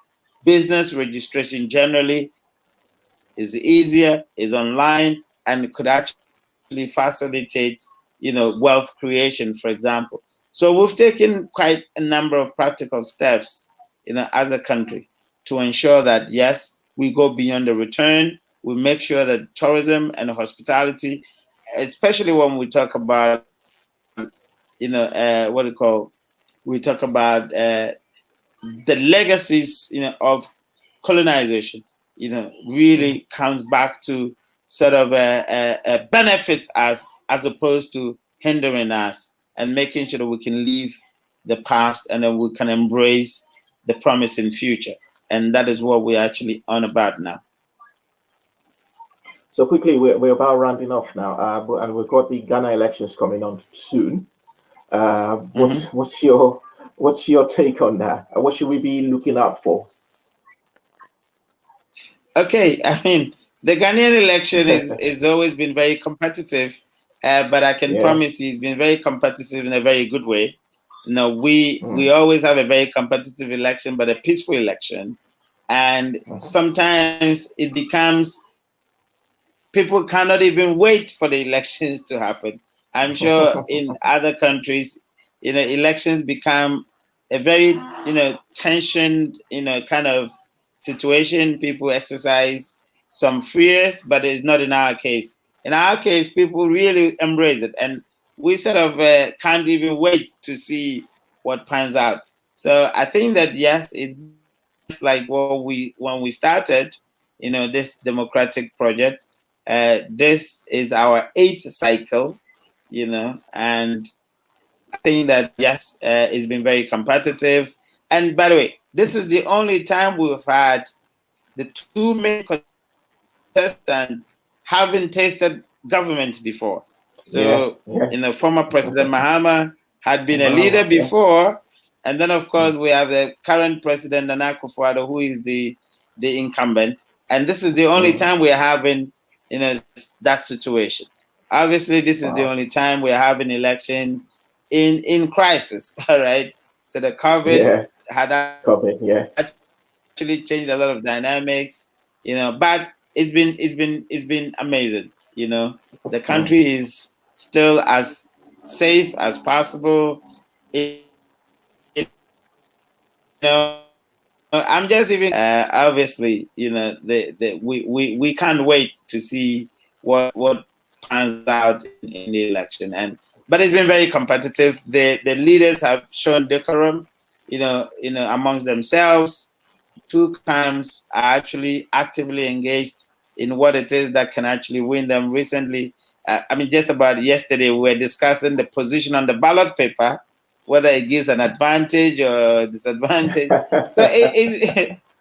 business registration generally is easier, is online, and could actually facilitate, wealth creation, for example. So we've taken quite a number of practical steps, as a country to ensure that, yes, we go beyond the return. We make sure that tourism and hospitality, especially when we talk about, we talk about the legacies, of colonization, really comes back to sort of a benefit as opposed to hindering us, and making sure that we can leave the past and then we can embrace the promising future. And that is what we're actually on about now. So quickly, we're about rounding off now, and we've got the Ghana elections coming on soon. What's your take on that? What should we be looking out for? Okay, I mean, the Ghanaian election is always been very competitive, but I can promise you, it's been very competitive in a very good way. We always have a very competitive election, but a peaceful election, and sometimes it becomes, people cannot even wait for the elections to happen. I'm sure in other countries, elections become a very, tensioned, kind of situation. People exercise some fears, but it's not in our case. In our case, people really embrace it, and we sort of can't even wait to see what pans out. So I think that, yes, it's like when we started, this democratic project. This is our 8th cycle, and I think that, yes, it's been very competitive. And by the way, this is the only time we've had the two main contestants haven't tasted government before. So, former President Mahama had been a leader before, and then of course we have the current president, Nana Akufo-Addo, who is the incumbent, and this is the only time we're having, that situation. Obviously, this is the only time we're having election in crisis. All right. So the COVID had actually changed a lot of dynamics, but it's been amazing. The country is still as safe as possible. I'm just even obviously, we can't wait to see what pans out in the election, but it's been very competitive. The leaders have shown decorum, amongst themselves. Two camps are actually actively engaged in what it is that can actually win them. Recently, just about yesterday, we were discussing the position on the ballot paper, whether it gives an advantage or disadvantage. So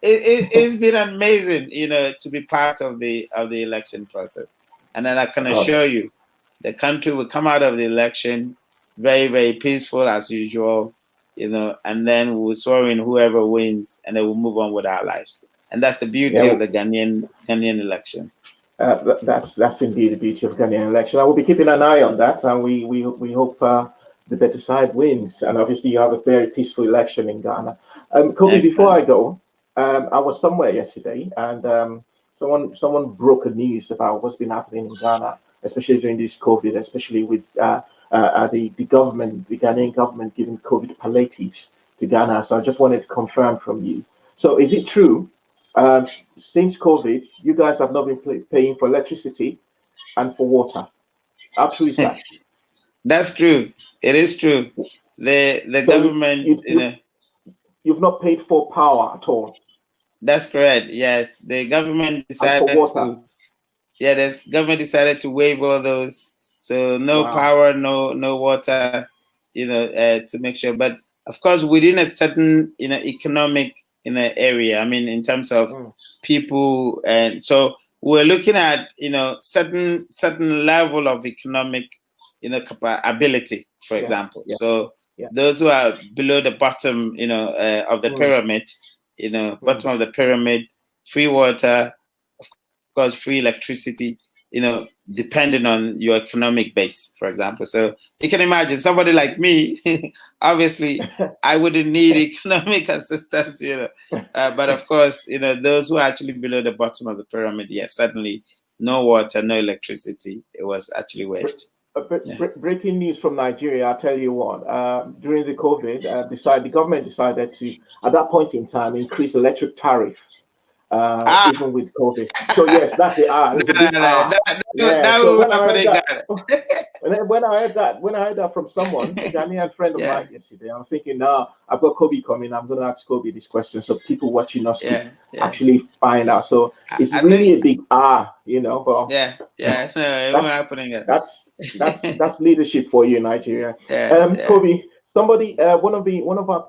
it's been amazing, to be part of the election process. And then I can assure you, the country will come out of the election very, very peaceful as usual, and then we'll swear in whoever wins, and then we'll move on with our lives. And that's the beauty of the Ghanaian elections. That's indeed the beauty of Ghanaian election. I will be keeping an eye on that, and we hope the better side wins. And obviously, you have a very peaceful election in Ghana. Kobby, before I go, I was somewhere yesterday, and someone broke a news about what's been happening in Ghana, especially during this COVID, especially with the government, the Ghanaian government, giving COVID palliatives to Ghana. So I just wanted to confirm from you. So is it true? Since COVID, you guys have not been paying for electricity and for water. How true is that? That's true. It is true. The government, you've not paid for power at all. That's correct. Yes, the government decided to. Yeah, the government decided to waive all those. So no power, no water. To make sure. But of course, within a certain economic area. I mean, in terms of people, and so we're looking at, certain level of economic, ability, for example. So those who are below the bottom, of the pyramid, bottom of the pyramid, free water, of course, free electricity, depending on your economic base, for example. So you can imagine somebody like me, obviously, I wouldn't need economic assistance, but of course, those who are actually below the bottom of the pyramid, yes, certainly no water, no electricity. It was actually waived. Breaking news from Nigeria, I'll tell you what, during the COVID, the government decided to, at that point in time, increase electric tariff. Even with COVID. So yes, that's the It's a big So when I heard that from someone, a Ghanaian friend of mine yesterday, I'm thinking, now I've got Kobby coming. I'm going to ask Kobby this question, so people watching us actually find out. So it's really a big But no, it won't happen again. That's leadership for you, Nigeria. Kobby, somebody, one of our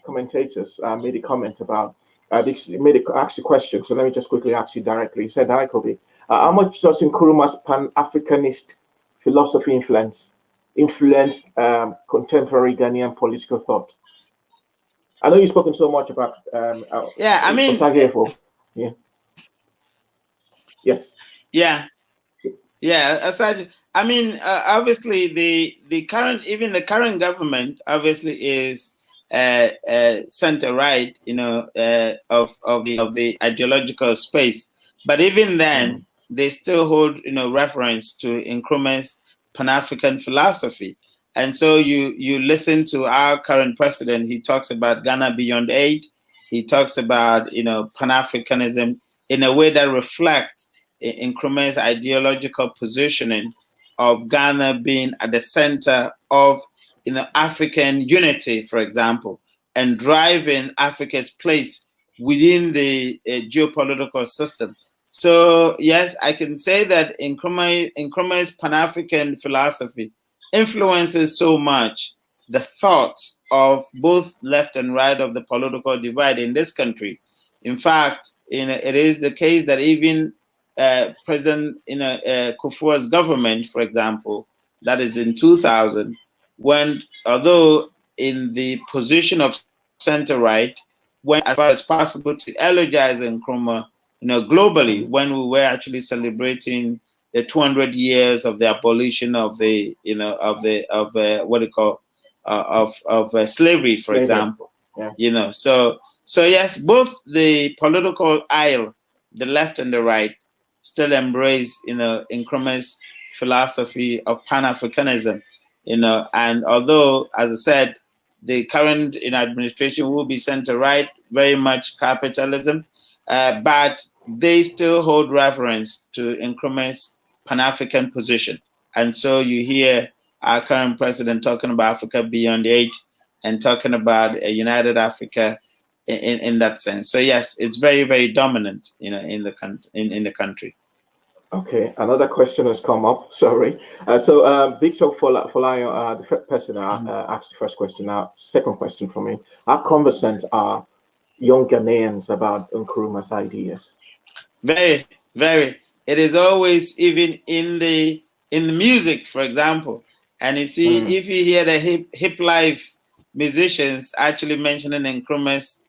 commentators made a comment about. Asked a question, so let me just quickly ask you directly. He said, "Hi, Kobby. How much does Nkrumah's Pan-Africanist philosophy influence contemporary Ghanaian political thought?" I know you've spoken so much about Osagefo. Aside, obviously the current government obviously is center right, of the ideological space, but even then they still hold reference to Nkrumah's Pan-African philosophy. And so you listen to our current president, he talks about Ghana beyond aid, he talks about Pan-Africanism in a way that reflects Nkrumah's ideological positioning of Ghana being at the center of African unity, for example, and driving Africa's place within the geopolitical system. So yes, I can say that Nkrumah's Pan-African philosophy influences so much the thoughts of both left and right of the political divide in this country. In fact, it is the case that even President Kufuor's government, for example, that is in 2000, when, although in the position of center right, went as far as possible to eulogize Nkrumah, globally, when we were actually celebrating the 200 years of the abolition of the, slavery, for example. So yes, both the political aisle, the left and the right, still embrace, Nkrumah's philosophy of Pan-Africanism, and although, as I said, the current administration will be center right, very much capitalism, but they still hold reference to Nkrumah's Pan-African position. And so you hear our current president talking about Africa beyond aid and talking about a united Africa in that sense. So yes, it's very, very dominant, in the country. Okay, another question has come up. Sorry. So Victor Folayo, the person asked the first question. Now, second question for me: how conversant are young Ghanaians about Nkrumah's ideas? Very, very. It is always even in the music, for example. And you see, if you hear the hip life musicians actually mentioning Nkrumah's,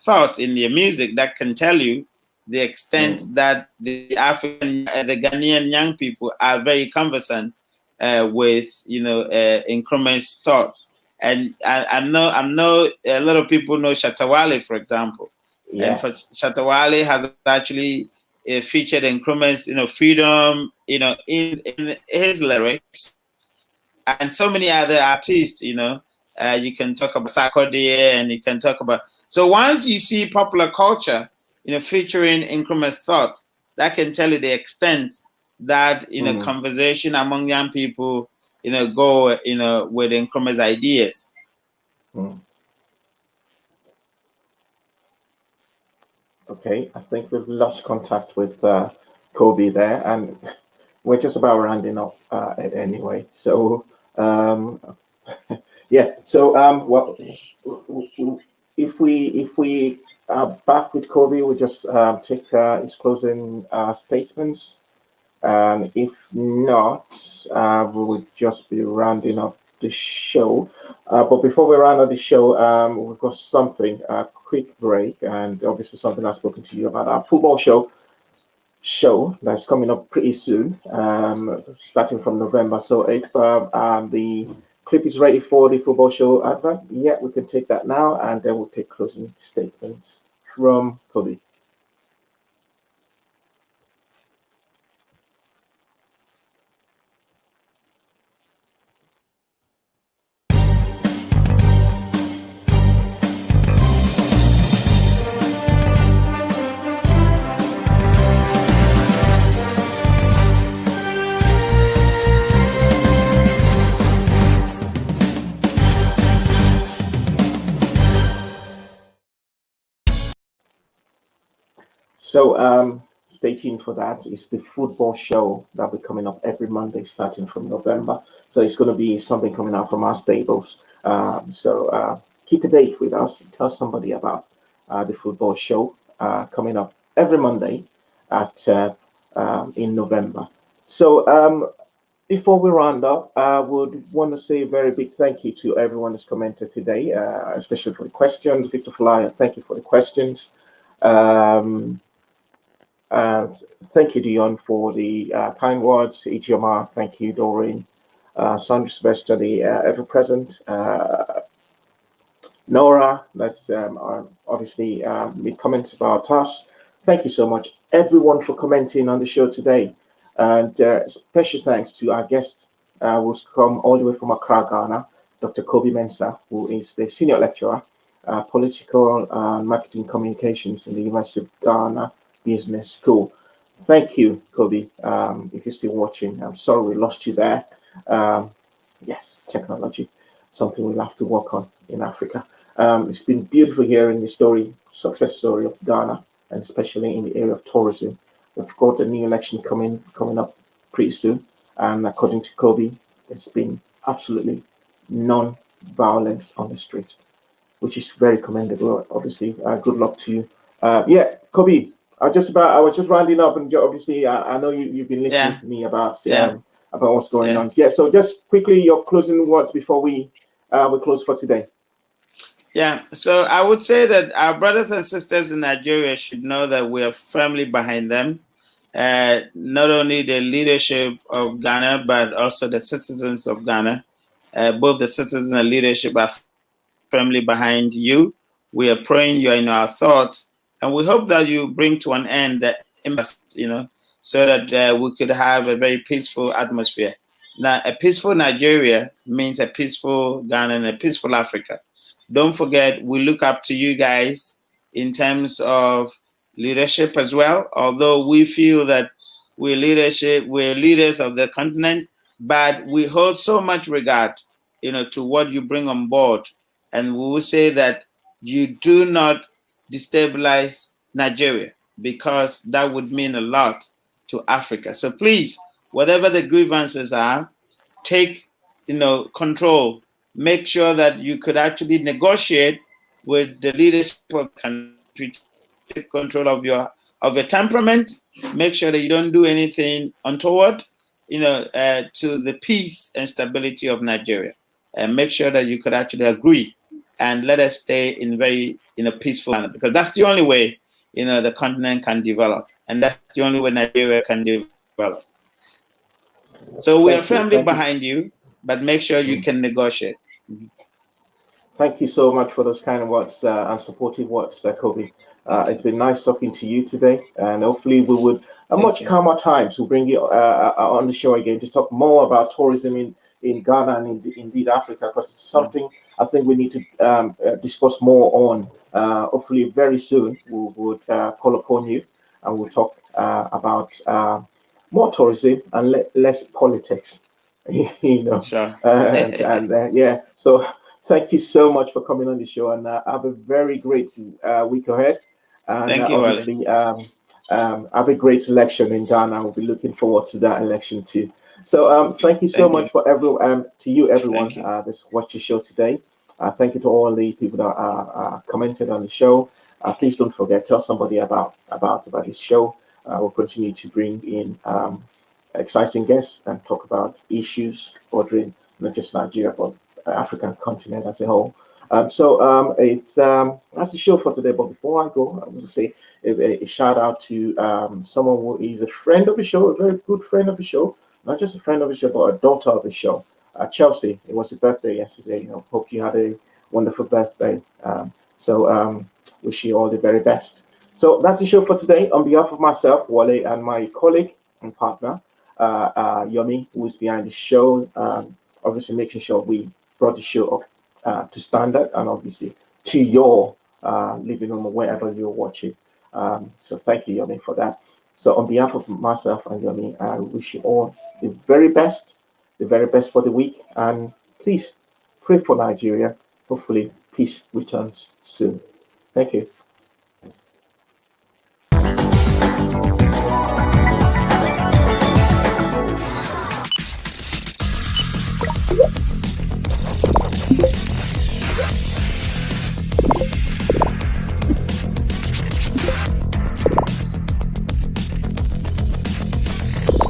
thought in their music, that can tell you the extent that the Ghanaian young people are very conversant with, Nkrumah's thoughts. And I know a lot of people know Shatawale, for example. Yes. And Shatawale has actually featured Nkrumah's, freedom, in his lyrics, and so many other artists. You can talk about Sarkodie, and you can talk about. So once you see popular culture, featuring Nkrumah's thoughts, that can tell you the extent that conversation among young people, go, with Nkrumah's ideas. Okay, I think we've lost contact with Kobby there, and we're just about rounding up anyway. So, yeah. So, well, if we back with Kobby. We'll just take his closing statements. And if not, we will just be rounding up the show. But before we round up the show, we've got something, a quick break, and obviously something I've spoken to you about, our football show that's coming up pretty soon, starting from November. So the clip is ready for the football show advert. Yeah, we can take that now, and then we'll take closing statements from Kobby. So stay tuned for that. It's the football show that'll be coming up every Monday starting from November. So it's going to be something coming out from our stables. So keep a date with us. Tell somebody about the football show coming up every Monday at in November. So before we round up, I would want to say a very big thank you to everyone who's commented today, especially for the questions. Victor Falaya, thank you for the questions. Uh, Thank you, Dion, for the kind words. Ijeoma, thank you, Doreen. Sandra Sylvester, the ever present. Nora, that's obviously made comments about us. Thank you so much, everyone, for commenting on the show today. And special thanks to our guest who's come all the way from Accra, Ghana, Dr. Kobby Mensah, who is the senior lecturer, political and marketing communications in the University of Ghana Business School. Thank you, Kobby. If you're still watching, I'm sorry we lost you there. Yes, technology, something we'll have to work on in Africa. It's been beautiful hearing the success story of Ghana, and especially in the area of tourism. We've got a new election coming up pretty soon, and according to Kobby, there's been absolutely non-violence on the street, which is very commendable. Obviously, good luck to you. Yeah, Kobby, I was just rounding up, and obviously, I know you've been listening to me about what's going on. Yeah, so just quickly, your closing words before we close for today. Yeah, so I would say that our brothers and sisters in Nigeria should know that we are firmly behind them. Not only the leadership of Ghana, but also the citizens of Ghana. Both the citizens and leadership are firmly behind you. We are praying, you are in our thoughts, and we hope that you bring to an end the impasse, so that we could have a very peaceful atmosphere. Now, a peaceful Nigeria means a peaceful Ghana and a peaceful Africa. Don't forget, we look up to you guys in terms of leadership as well. Although we feel that we're leaders of the continent, but we hold so much regard, to what you bring on board. And we will say that you do not destabilize Nigeria, because that would mean a lot to Africa. So please, whatever the grievances are, take control. Make sure that you could actually negotiate with the leadership of the country, take control of your temperament. Make sure that you don't do anything untoward, to the peace and stability of Nigeria. And make sure that you could actually agree, and let us stay in a peaceful manner, because that's the only way the continent can develop, and that's the only way Nigeria can develop. So we are firmly behind you, but make sure you can negotiate. Thank you so much for those kind of words and supportive words, Kobby. It's been nice talking to you today, and hopefully we would much calmer times we'll bring you on the show again to talk more about tourism in Ghana and indeed Africa, because it's something I think we need to discuss more on. Hopefully very soon we would call upon you, and we'll talk about more tourism and less politics. Sure. Yeah, so thank you so much for coming on the show, and have a very great week ahead. And thank you, obviously, have a great election in Ghana. We'll be looking forward to that election too. So thank you so much for everyone, that's watched the show today. Thank you to all the people that commented on the show. Please don't forget, tell somebody about this show. We'll continue to bring in exciting guests and talk about issues bordering not just Nigeria but African continent as a whole. It's that's the show for today. But before I go, I want to say a shout out to someone who is a friend of the show, a very good friend of the show, not just a friend of the show, but a daughter of the show. Chelsea, it was your birthday yesterday. Hope you had a wonderful birthday. Wish you all the very best. So that's the show for today. On behalf of myself, Wale, and my colleague and partner, Yomi, who is behind the show, obviously making sure we brought the show up to standard and obviously to your living room or wherever you're watching. So thank you, Yomi, for that. So on behalf of myself and Yomi, I wish you all the very best for the week. And please pray for Nigeria. Hopefully peace returns soon. Thank you.